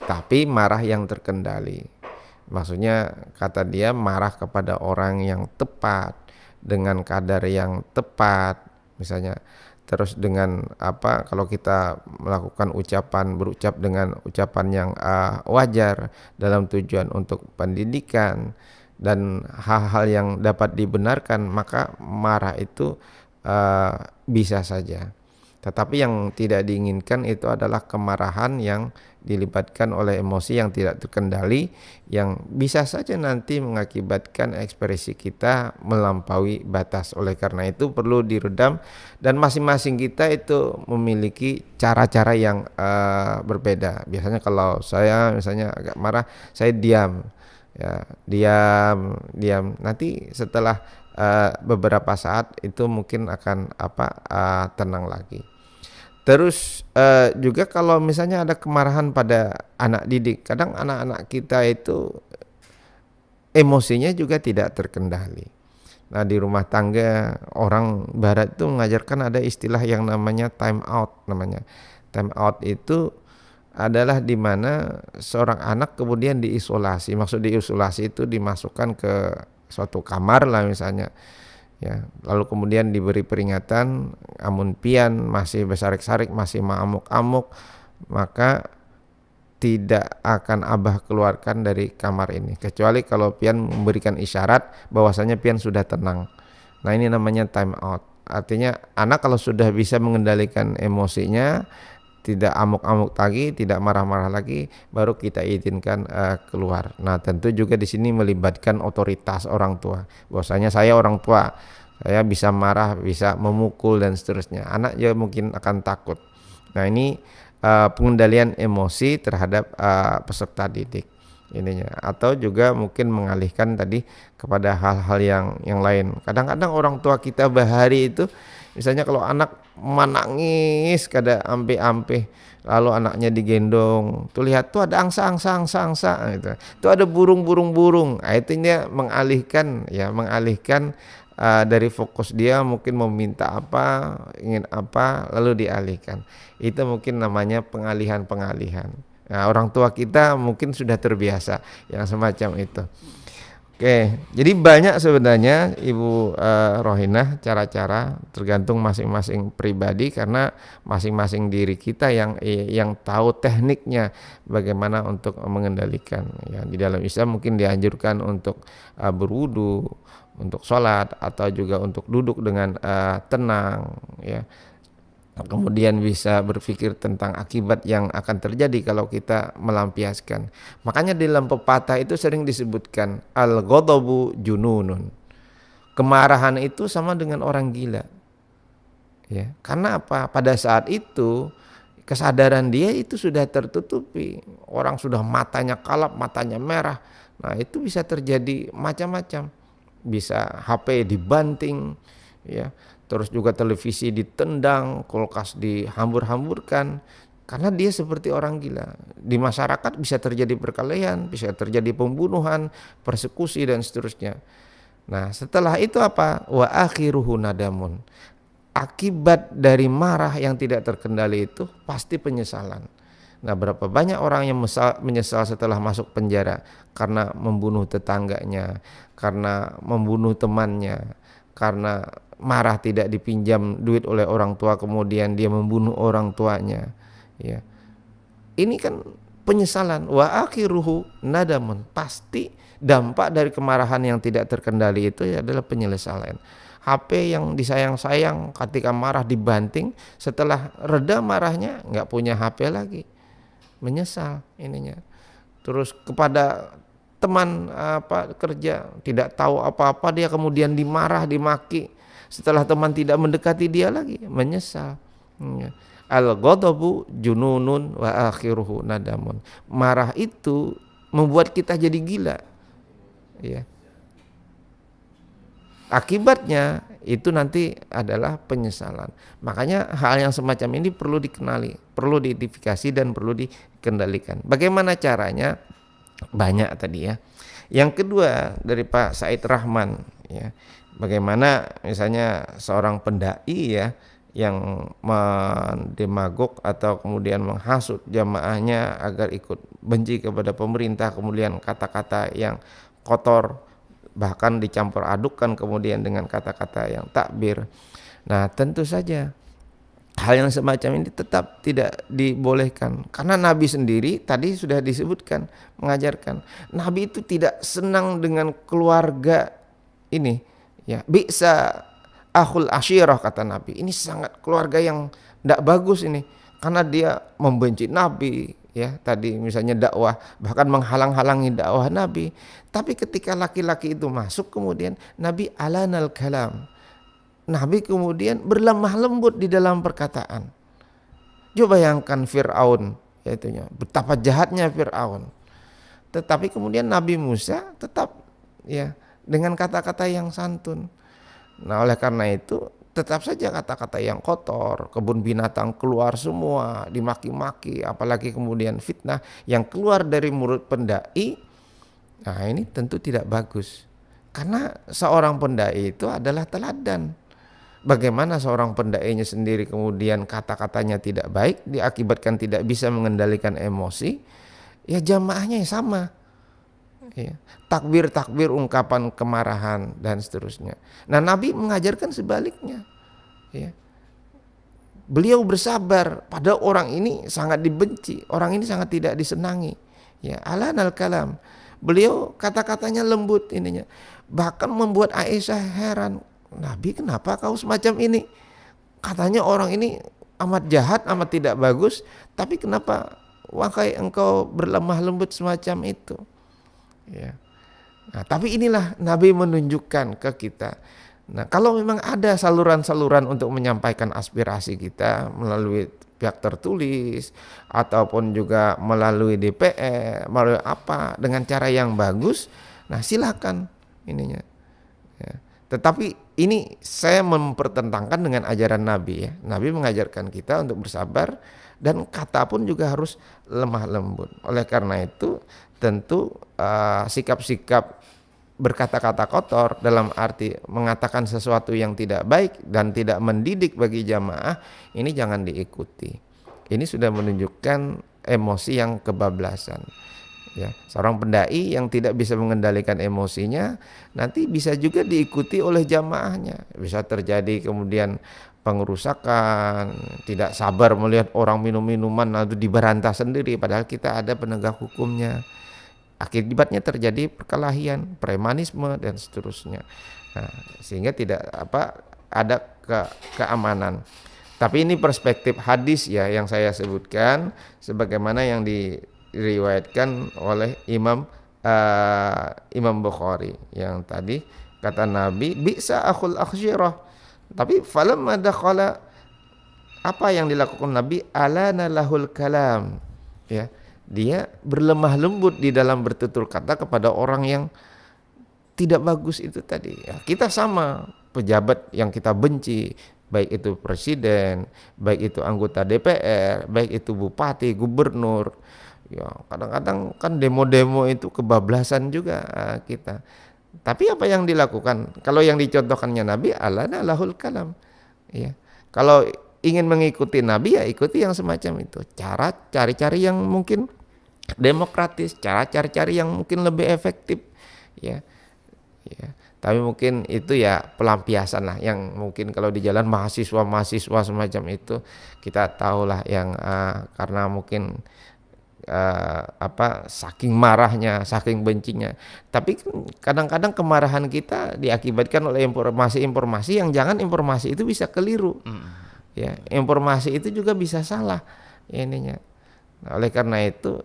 tapi marah yang terkendali. Maksudnya kata dia marah kepada orang yang tepat dengan kadar yang tepat, misalnya. Terus dengan kalau kita melakukan berucap dengan ucapan yang wajar dalam tujuan untuk pendidikan dan hal-hal yang dapat dibenarkan, maka marah itu bisa saja. Tetapi yang tidak diinginkan itu adalah kemarahan yang dilibatkan oleh emosi yang tidak terkendali, yang bisa saja nanti mengakibatkan ekspresi kita melampaui batas. Oleh karena itu perlu diredam, dan masing-masing kita itu memiliki cara-cara yang berbeda. Biasanya kalau saya misalnya agak marah, saya diam, ya, diam. Nanti setelah beberapa saat itu mungkin akan tenang lagi. Terus juga kalau misalnya ada kemarahan pada anak didik, kadang anak-anak kita itu emosinya juga tidak terkendali. Nah, di rumah tangga orang barat itu mengajarkan ada istilah yang namanya time out. Time out itu adalah di mana seorang anak kemudian diisolasi. Maksud diisolasi itu dimasukkan ke suatu kamar lah misalnya, ya, lalu kemudian diberi peringatan, amun pian masih bersarik-sarik, masih mengamuk-amuk, maka tidak akan abah keluarkan dari kamar ini, kecuali kalau pian memberikan isyarat bahwasanya pian sudah tenang. Nah, ini namanya time out. Artinya anak kalau sudah bisa mengendalikan emosinya, tidak amuk-amuk lagi, tidak marah-marah lagi, baru kita izinkan keluar. Nah, tentu juga di sini melibatkan otoritas orang tua. Bahwasanya saya orang tua, saya bisa marah, bisa memukul dan seterusnya. Anak ya mungkin akan takut. Nah, ini pengendalian emosi terhadap peserta didik ininya, atau juga mungkin mengalihkan tadi kepada hal-hal yang lain. Kadang-kadang orang tua kita bahari itu, misalnya kalau anak menangis kada ampe-ampe, lalu anaknya digendong, tuh lihat tuh ada angsa gitu. Tuh ada burung. Nah, itu dia mengalihkan dari fokus dia, mungkin meminta apa, ingin apa, lalu dialihkan. Itu mungkin namanya pengalihan. Nah, orang tua kita mungkin sudah terbiasa yang semacam itu. Oke, jadi banyak sebenarnya Ibu Rohinah cara-cara tergantung masing-masing pribadi karena masing-masing diri kita yang tahu tekniknya bagaimana untuk mengendalikan. Ya, di dalam Islam mungkin dianjurkan untuk berwudu, untuk sholat atau juga untuk duduk dengan tenang, ya. Kemudian bisa berpikir tentang akibat yang akan terjadi kalau kita melampiaskan. Makanya di dalam pepatah itu sering disebutkan al-ghadabu jununun. Kemarahan itu sama dengan orang gila. Ya, karena apa? Pada saat itu kesadaran dia itu sudah tertutupi. Orang sudah matanya kalap, matanya merah. Nah, itu bisa terjadi macam-macam. Bisa HP dibanting, ya. Terus juga televisi ditendang, kulkas dihambur-hamburkan, karena dia seperti orang gila. Di masyarakat bisa terjadi perkelahian, bisa terjadi pembunuhan, persekusi dan seterusnya. Nah, setelah itu apa? Wa akhiruhu nadamun. Akibat dari marah yang tidak terkendali itu pasti penyesalan. Nah, berapa banyak orang yang menyesal setelah masuk penjara karena membunuh tetangganya, karena membunuh temannya, karena marah tidak dipinjam duit oleh orang tua kemudian dia membunuh orang tuanya, ya. Ini kan penyesalan. Wa akhiruhu nadamun. Pasti dampak dari kemarahan yang tidak terkendali itu adalah penyesalan. HP yang disayang-sayang ketika marah dibanting, setelah reda marahnya nggak punya HP lagi, menyesal ininya. Terus kepada teman kerja tidak tahu apa-apa, dia kemudian dimarah, dimaki. Setelah teman tidak mendekati dia lagi, menyesal. Al-ghadabu jununun wa akhiruhu nadamun. Marah itu membuat kita jadi gila. Ya. Akibatnya itu nanti adalah penyesalan. Makanya hal yang semacam ini perlu dikenali, perlu diidentifikasi dan perlu dikendalikan. Bagaimana caranya? Banyak tadi ya. Yang kedua dari Pak Said Rahman, ya. Bagaimana misalnya seorang pendai ya yang mendemagog atau kemudian menghasut jamaahnya agar ikut benci kepada pemerintah, kemudian kata-kata yang kotor bahkan dicampur adukkan kemudian dengan kata-kata yang takbir. Nah, tentu saja hal yang semacam ini tetap tidak dibolehkan karena Nabi sendiri tadi sudah disebutkan mengajarkan Nabi itu tidak senang dengan keluarga ini, ya. Bisa akhul asyirah kata Nabi, ini sangat keluarga yang tidak bagus ini karena dia membenci Nabi, ya. Tadi misalnya dakwah bahkan menghalang-halangi dakwah Nabi. Tapi ketika laki-laki itu masuk kemudian Nabi alanal kalam, Nabi kemudian berlemah lembut di dalam perkataan. Coba bayangkan Fir'aun, yaitunya betapa jahatnya Fir'aun. Tetapi kemudian Nabi Musa tetap ya dengan kata-kata yang santun. Nah, oleh karena itu tetap saja kata-kata yang kotor, kebun binatang keluar semua, dimaki-maki, apalagi kemudian fitnah yang keluar dari mulut pendai. Nah, ini tentu tidak bagus. Karena seorang pendai itu adalah teladan. Bagaimana seorang pendainya sendiri kemudian kata-katanya tidak baik, diakibatkan tidak bisa mengendalikan emosi, ya jamaahnya sama. Ya. Takbir-takbir ungkapan kemarahan dan seterusnya. Nah, Nabi mengajarkan sebaliknya. Ya. Beliau bersabar pada orang ini sangat dibenci, orang ini sangat tidak disenangi. Ya, alanal kalam. Beliau kata-katanya lembut ininya. Bahkan membuat Aisyah heran. Nabi, kenapa kau semacam ini? Katanya orang ini amat jahat, amat tidak bagus, tapi kenapa wahai engkau berlemah lembut semacam itu? Ya. Nah, tapi inilah Nabi menunjukkan ke kita. Nah, kalau memang ada saluran-saluran untuk menyampaikan aspirasi kita melalui pihak tertulis ataupun juga melalui DPR, melalui apa dengan cara yang bagus, nah silakan ininya. Ya. Tetapi ini saya mempertentangkan dengan ajaran Nabi, ya. Nabi mengajarkan kita untuk bersabar dan kata pun juga harus lemah lembut. Oleh karena itu tentu sikap-sikap berkata-kata kotor dalam arti mengatakan sesuatu yang tidak baik dan tidak mendidik bagi jamaah, ini jangan diikuti. Ini sudah menunjukkan emosi yang kebablasan. Ya, seorang pendai yang tidak bisa mengendalikan emosinya nanti bisa juga diikuti oleh jamaahnya. Bisa terjadi kemudian pengerusakan, tidak sabar melihat orang minum minuman lalu diberantas sendiri padahal kita ada penegak hukumnya. Akibatnya terjadi perkelahian, premanisme dan seterusnya. Nah, sehingga tidak ada keamanan. Tapi ini perspektif hadis ya yang saya sebutkan sebagaimana yang diriwayatkan oleh Imam Bukhari yang tadi kata Nabi bisa akhul akhsyirah. Tapi falamma dakhala, apa yang dilakukan Nabi, alana lahul kalam, ya, dia berlemah lembut di dalam bertutur kata kepada orang yang tidak bagus itu tadi. Ya, kita sama, pejabat yang kita benci, baik itu presiden, baik itu anggota DPR, baik itu bupati, gubernur. Ya, kadang-kadang kan demo-demo itu kebablasan juga kita. Tapi apa yang dilakukan? Kalau yang dicontohkannya Nabi, alana lahul kalam. Ya. Kalau ingin mengikuti Nabi ya ikuti yang semacam itu. Cara cari-cari yang mungkin demokratis, cara cari-cari yang mungkin lebih efektif. Ya. Ya. Tapi mungkin itu ya pelampiasan lah yang mungkin kalau di jalan mahasiswa semacam itu kita tahulah yang karena mungkin saking marahnya, saking bencinya. Tapi kadang-kadang kemarahan kita diakibatkan oleh informasi-informasi yang jangan informasi itu bisa keliru. Ya, informasi itu juga bisa salah ininya. Nah, oleh karena itu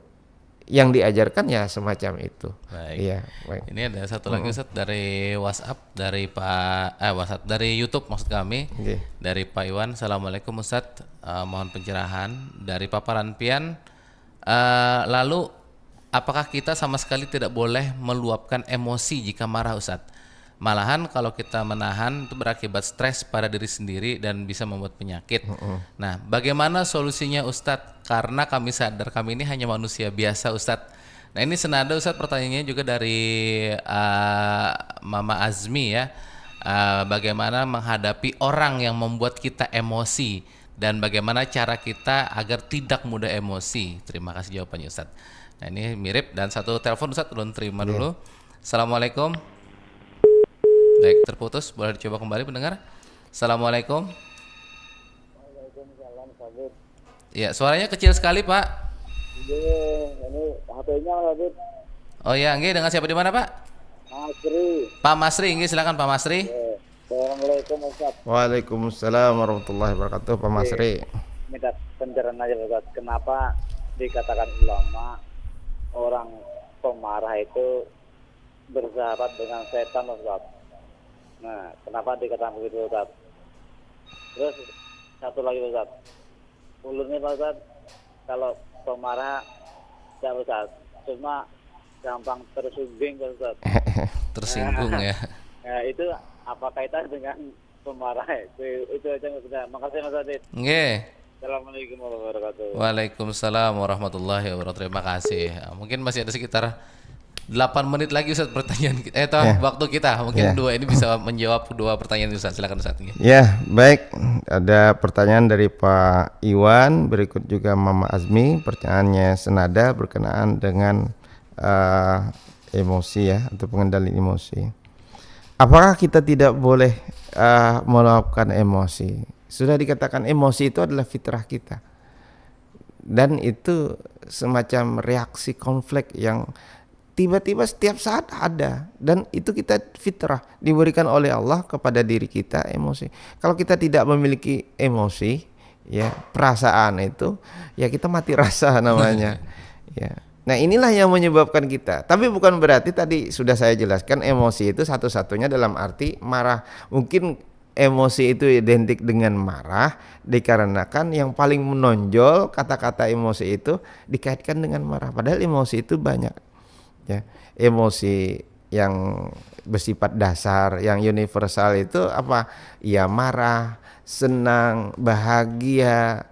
yang diajarkan ya semacam itu. Baik. Iya, baik. Ini ada satu lagi Ustaz dari WhatsApp dari WhatsApp dari YouTube maksud kami. Okay. Dari Pak Iwan. Assalamualaikum Ustaz. Mohon pencerahan dari paparan pian. Lalu apakah kita sama sekali tidak boleh meluapkan emosi jika marah Ustaz? Malahan kalau kita menahan itu berakibat stres pada diri sendiri dan bisa membuat penyakit. Nah, bagaimana solusinya Ustadz? Karena kami sadar kami ini hanya manusia biasa Ustadz. Nah, ini senada Ustadz pertanyaannya juga dari Mama Azmi ya. Bagaimana menghadapi orang yang membuat kita emosi dan bagaimana cara kita agar tidak mudah emosi. Terima kasih jawabannya Ustadz. Nah, ini mirip dan satu telepon Ustadz belum terima dulu. Assalamualaikum. Baik, terputus. Boleh dicoba kembali pendengar. Assalamualaikum. Waalaikumsalam, Sabit. Ya, suaranya kecil sekali, Pak. Ini HP-nya, Sabit. Oh ya, nggih, dengan siapa di mana, Pak? Masri. Pak Masri, nggih, silakan Pak Masri. Assalamualaikum, Ustaz. Waalaikumsalam warahmatullahi wabarakatuh, Pak Masri. Minta pencerahan aja, Ustaz. Kenapa dikatakan ulama orang pemarah itu bersahabat dengan setan, Ustaz? Nah, kenapa dikatakan begitu, Ustaz? Terus satu lagi, Ustaz. Ulunnya, Pak Ustaz, kalau pemarah tidak, Ustaz, cuma gampang tersinggung, Ustaz. Tersinggung ya. Nah, itu apa kaitan dengan pemarah? Itu aja, Ustaz. Makasih, Mas Adit. Nggih. Assalamualaikum warahmatullahi wabarakatuh. Waalaikumsalam warahmatullahi wabarakatuh. Terima kasih. Mungkin masih ada sekitar 8 menit lagi Ustaz pertanyaan kita. Waktu kita mungkin dua ini bisa menjawab dua pertanyaan Ustaz. Silakan Ustaz. Ya, baik. Ada pertanyaan dari Pak Iwan, berikut juga Mama Azmi. Pertanyaannya senada berkenaan dengan emosi ya, atau pengendalian emosi. Apakah kita tidak boleh meluapkan emosi? Sudah dikatakan emosi itu adalah fitrah kita. Dan itu semacam reaksi konflik yang tiba-tiba setiap saat ada, dan itu kita fitrah diberikan oleh Allah kepada diri kita emosi. Kalau kita tidak memiliki emosi, ya perasaan itu, ya kita mati rasa namanya. Ya. Nah, inilah yang menyebabkan kita. Tapi bukan berarti tadi sudah saya jelaskan emosi itu satu-satunya dalam arti marah. Mungkin emosi itu identik dengan marah dikarenakan yang paling menonjol kata-kata emosi itu dikaitkan dengan marah. Padahal emosi itu banyak. Ya, emosi yang bersifat dasar, yang universal itu apa? Ya marah, senang, bahagia,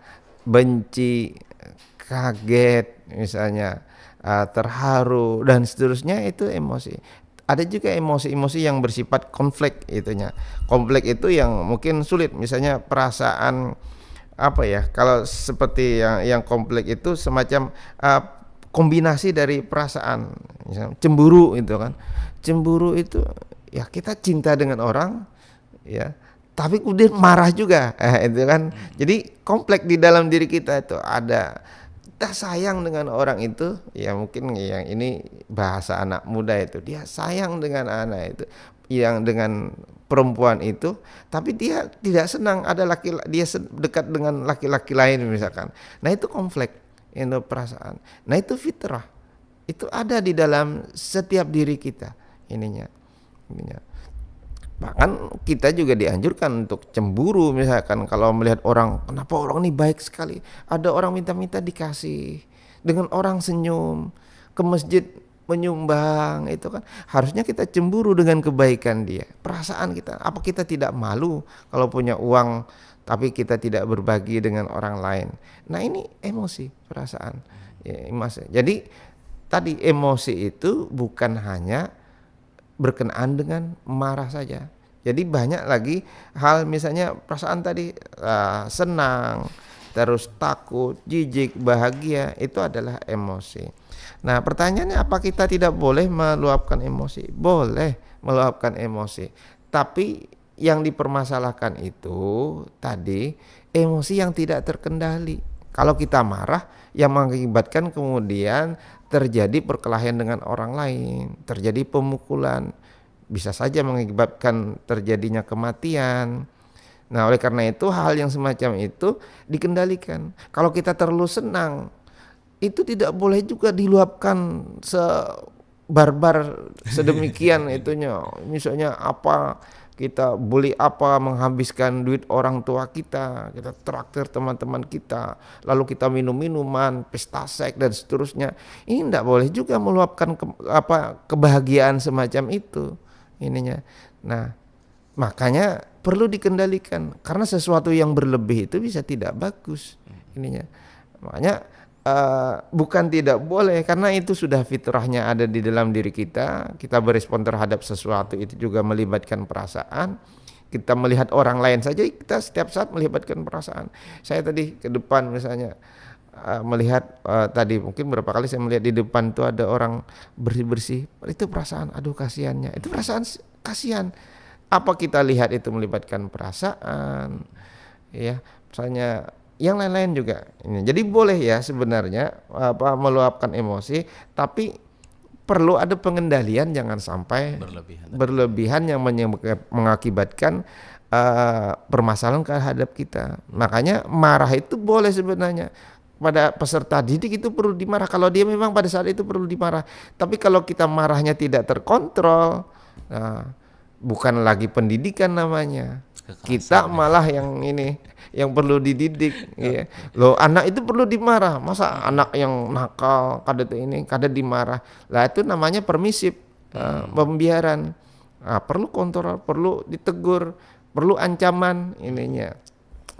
benci, kaget, misalnya terharu dan seterusnya, itu emosi. Ada juga emosi-emosi yang bersifat konflik itunya. Konflik itu yang mungkin sulit, misalnya perasaan apa ya? Kalau seperti yang konflik itu semacam kombinasi dari perasaan, misalnya cemburu itu kan. Cemburu itu ya kita cinta dengan orang ya, tapi kemudian marah juga. Itu kan. Jadi kompleks di dalam diri kita itu ada kita sayang dengan orang itu, ya mungkin yang ini bahasa anak muda itu, dia sayang dengan anak itu, yang dengan perempuan itu, tapi dia tidak senang ada dia dekat dengan laki-laki lain misalkan. Nah itu konflik, itu perasaan. Nah itu fitrah, itu ada di dalam setiap diri kita ininya. Bahkan kita juga dianjurkan untuk cemburu misalkan kalau melihat orang, kenapa orang ini baik sekali, ada orang minta-minta dikasih, dengan orang senyum, ke masjid menyumbang, itu kan harusnya kita cemburu dengan kebaikan dia. Perasaan kita, apa kita tidak malu kalau punya uang tapi kita tidak berbagi dengan orang lain? Nah ini emosi, perasaan ya, emosi. Jadi tadi emosi itu bukan hanya berkenaan dengan marah saja. Jadi banyak lagi hal, misalnya perasaan tadi senang, terus takut, jijik, bahagia, itu adalah emosi. Nah pertanyaannya, apa kita tidak boleh meluapkan emosi? Boleh meluapkan emosi, tapi yang dipermasalahkan itu tadi emosi yang tidak terkendali. Kalau kita marah yang mengakibatkan kemudian terjadi perkelahian dengan orang lain, terjadi pemukulan, bisa saja mengakibatkan terjadinya kematian. Nah oleh karena itu hal yang semacam itu dikendalikan. Kalau kita terlalu senang, itu tidak boleh juga diluapkan sebarbar sedemikian itunya. Misalnya apa, kita beli apa, menghabiskan duit orang tua kita traktir teman-teman kita, lalu kita minum minuman, pesta seks dan seterusnya. Ini tidak boleh juga meluapkan kebahagiaan semacam itu ininya. Nah makanya perlu dikendalikan, karena sesuatu yang berlebih itu bisa tidak bagus ininya. Makanya bukan tidak boleh, karena itu sudah fitrahnya ada di dalam diri kita. Kita berespon terhadap sesuatu itu juga melibatkan perasaan. Kita melihat orang lain saja, kita setiap saat melibatkan perasaan. Saya tadi ke depan misalnya melihat tadi mungkin berapa kali saya melihat di depan itu ada orang bersih-bersih, itu perasaan, aduh kasihannya, itu perasaan kasihan. Apa kita lihat itu melibatkan perasaan, ya misalnya yang lain-lain juga. Jadi boleh ya sebenarnya meluapkan emosi, tapi perlu ada pengendalian, jangan sampai berlebihan yang mengakibatkan permasalahan terhadap kita. Makanya marah itu boleh sebenarnya. Pada peserta didik itu perlu dimarah kalau dia memang pada saat itu perlu dimarah. Tapi kalau kita marahnya tidak terkontrol, nah, bukan lagi pendidikan namanya. Kita malah yang perlu dididik ya. Loh anak itu perlu dimarah, masa anak yang nakal kada dimarah. Lah itu namanya permisif, pembiaran. Perlu kontrol, perlu ditegur, perlu ancaman ininya.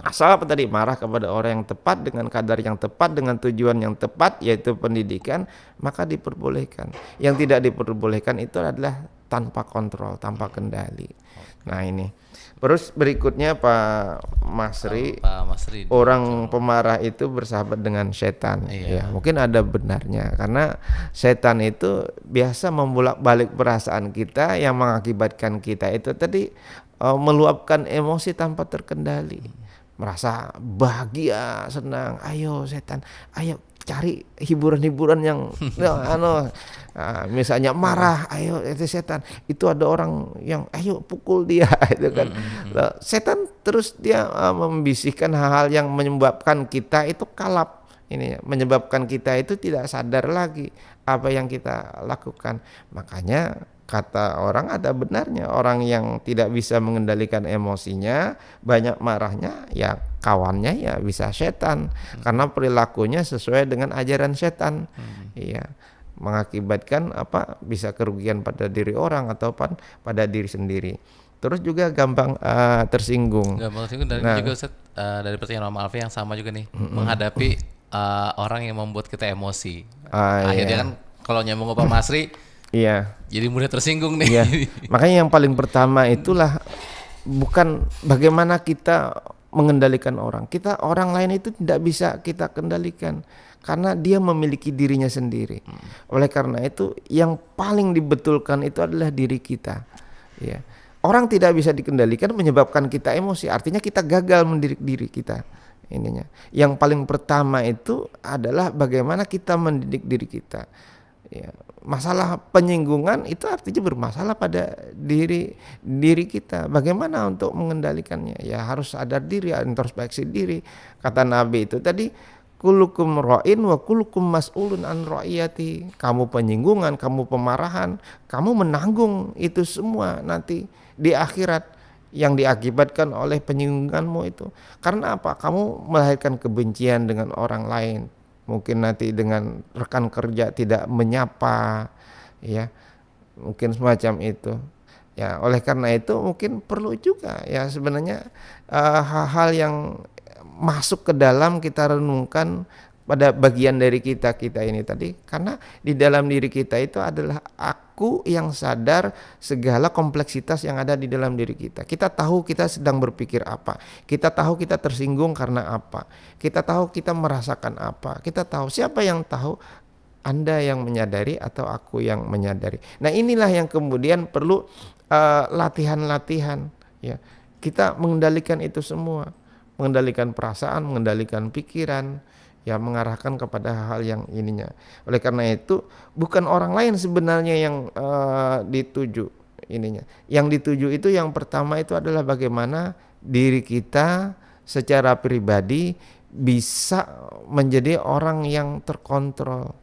Asal apa tadi, marah kepada orang yang tepat, dengan kadar yang tepat, dengan tujuan yang tepat, yaitu pendidikan, maka diperbolehkan. Yang tidak diperbolehkan itu adalah tanpa kontrol, tanpa kendali. Nah ini. Terus berikutnya Pak Masri, orang pemarah itu bersahabat dengan setan. Ya, mungkin ada benarnya, karena setan itu biasa membolak-balik perasaan kita yang mengakibatkan kita itu tadi meluapkan emosi tanpa terkendali. Merasa bahagia, senang, ayo setan, ayo cari hiburan-hiburan yang misalnya marah, ayo itu setan, itu ada orang yang ayo pukul dia itu kan. Setan terus dia membisikkan hal-hal yang menyebabkan kita itu kalap, ini menyebabkan kita itu tidak sadar lagi apa yang kita lakukan. Makanya kata orang ada benarnya, orang yang tidak bisa mengendalikan emosinya, banyak marahnya, ya kawannya ya bisa setan, karena perilakunya sesuai dengan ajaran setan. Iya, mengakibatkan bisa kerugian pada diri orang atau pada diri sendiri. Terus juga gampang tersinggung. Dan juga Ustaz, dari pertanyaan Mama Alfi yang sama juga nih, menghadapi orang yang membuat kita emosi. Akhirnya kan kalau nyambung ke Pak Masri, iya. Jadi mudah tersinggung nih. Iya. Makanya yang paling pertama itulah bukan bagaimana kita mengendalikan orang. Orang lain itu tidak bisa kita kendalikan karena dia memiliki dirinya sendiri. Oleh karena itu yang paling dibetulkan itu adalah diri kita. Ya. Orang tidak bisa dikendalikan menyebabkan kita emosi, artinya kita gagal mendidik diri kita. Ininya. Yang paling pertama itu adalah bagaimana kita mendidik diri kita. Ya, masalah penyinggungan itu artinya bermasalah pada diri kita. Bagaimana untuk mengendalikannya? Ya harus sadar diri, introspeksi diri. Kata Nabi itu tadi, kullukum ra'in wa kullukum mas'ulun an ra'iyati. Kamu penyinggungan, kamu pemarahan, kamu menanggung itu semua nanti di akhirat yang diakibatkan oleh penyinggunganmu itu. Karena apa? Kamu melahirkan kebencian dengan orang lain. Mungkin nanti dengan rekan kerja tidak menyapa, ya mungkin semacam itu. Ya oleh karena itu mungkin perlu juga ya sebenarnya hal-hal yang masuk ke dalam kita renungkan pada bagian dari kita ini tadi, karena di dalam diri kita itu adalah aku yang sadar segala kompleksitas yang ada di dalam diri kita. Kita tahu kita sedang berpikir apa, kita tahu kita tersinggung karena apa, kita tahu kita merasakan apa, kita tahu. Siapa yang tahu? Anda yang menyadari atau aku yang menyadari. Nah inilah yang kemudian perlu latihan-latihan ya. Kita mengendalikan itu semua, mengendalikan perasaan, mengendalikan pikiran, ya mengarahkan kepada hal-hal yang ininya. Oleh karena itu bukan orang lain sebenarnya yang dituju ininya. Yang dituju itu yang pertama itu adalah bagaimana diri kita secara pribadi bisa menjadi orang yang terkontrol.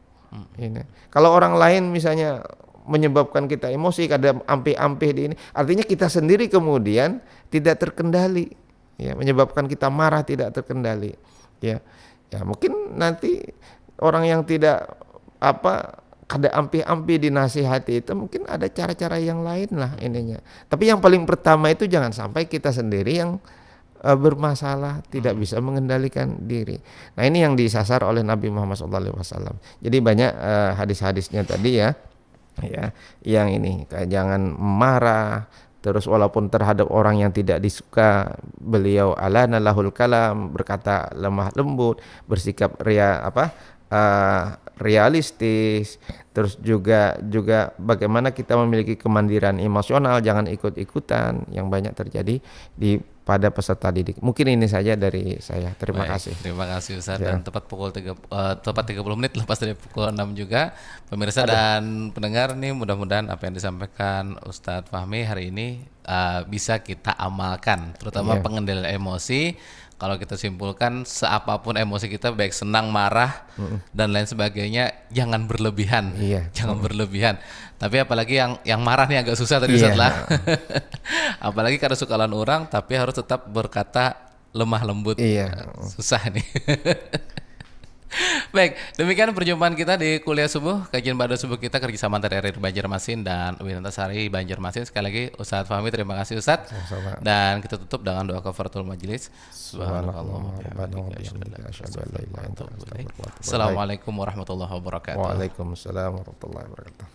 Ini. Kalau orang lain misalnya menyebabkan kita emosi, kadang ampih-ampih di ini, artinya kita sendiri kemudian tidak terkendali, ya menyebabkan kita marah tidak terkendali, ya. Ya mungkin nanti orang yang tidak kada ampih-ampih dinasihati itu mungkin ada cara-cara yang lain lah ininya. Tapi yang paling pertama itu jangan sampai kita sendiri yang bermasalah, tidak bisa mengendalikan diri. Nah ini yang disasar oleh Nabi Muhammad SAW. Jadi banyak hadis-hadisnya tadi ya, yang ini jangan marah. Terus walaupun terhadap orang yang tidak disuka, beliau alana lahul kalam, berkata lemah lembut, bersikap realistis. Terus juga bagaimana kita memiliki kemandirian emosional, jangan ikut-ikutan yang banyak terjadi pada peserta didik. Mungkin ini saja dari saya. Terima kasih. Terima kasih Ustaz. Dan tepat 30 menit lepas dari pukul 6 juga. Pemirsa dan pendengar nih, mudah-mudahan apa yang disampaikan Ustadz Fahmi hari ini bisa kita amalkan, terutama pengendalian emosi. Kalau kita simpulkan, seapapun emosi kita, baik senang, marah, dan lain sebagainya, jangan berlebihan. Jangan berlebihan. Tapi apalagi yang marah nih agak susah tadi Ustaz lah. Apalagi karena suka lawan orang, tapi harus tetap berkata lemah lembut. Susah nih. Baik, demikian perjumpaan kita di kuliah subuh, kajian pada subuh kita kerjasama antara RRI Banjarmasin dan Winantasari Banjarmasin. Sekali lagi Ustadz Fahmi, terima kasih Ustadz. Sama-sama. Dan kita tutup dengan doa kafaratul majelis. Assalamualaikum warahmatullahi wabarakatuh. Waalaikumsalam warahmatullahi wabarakatuh.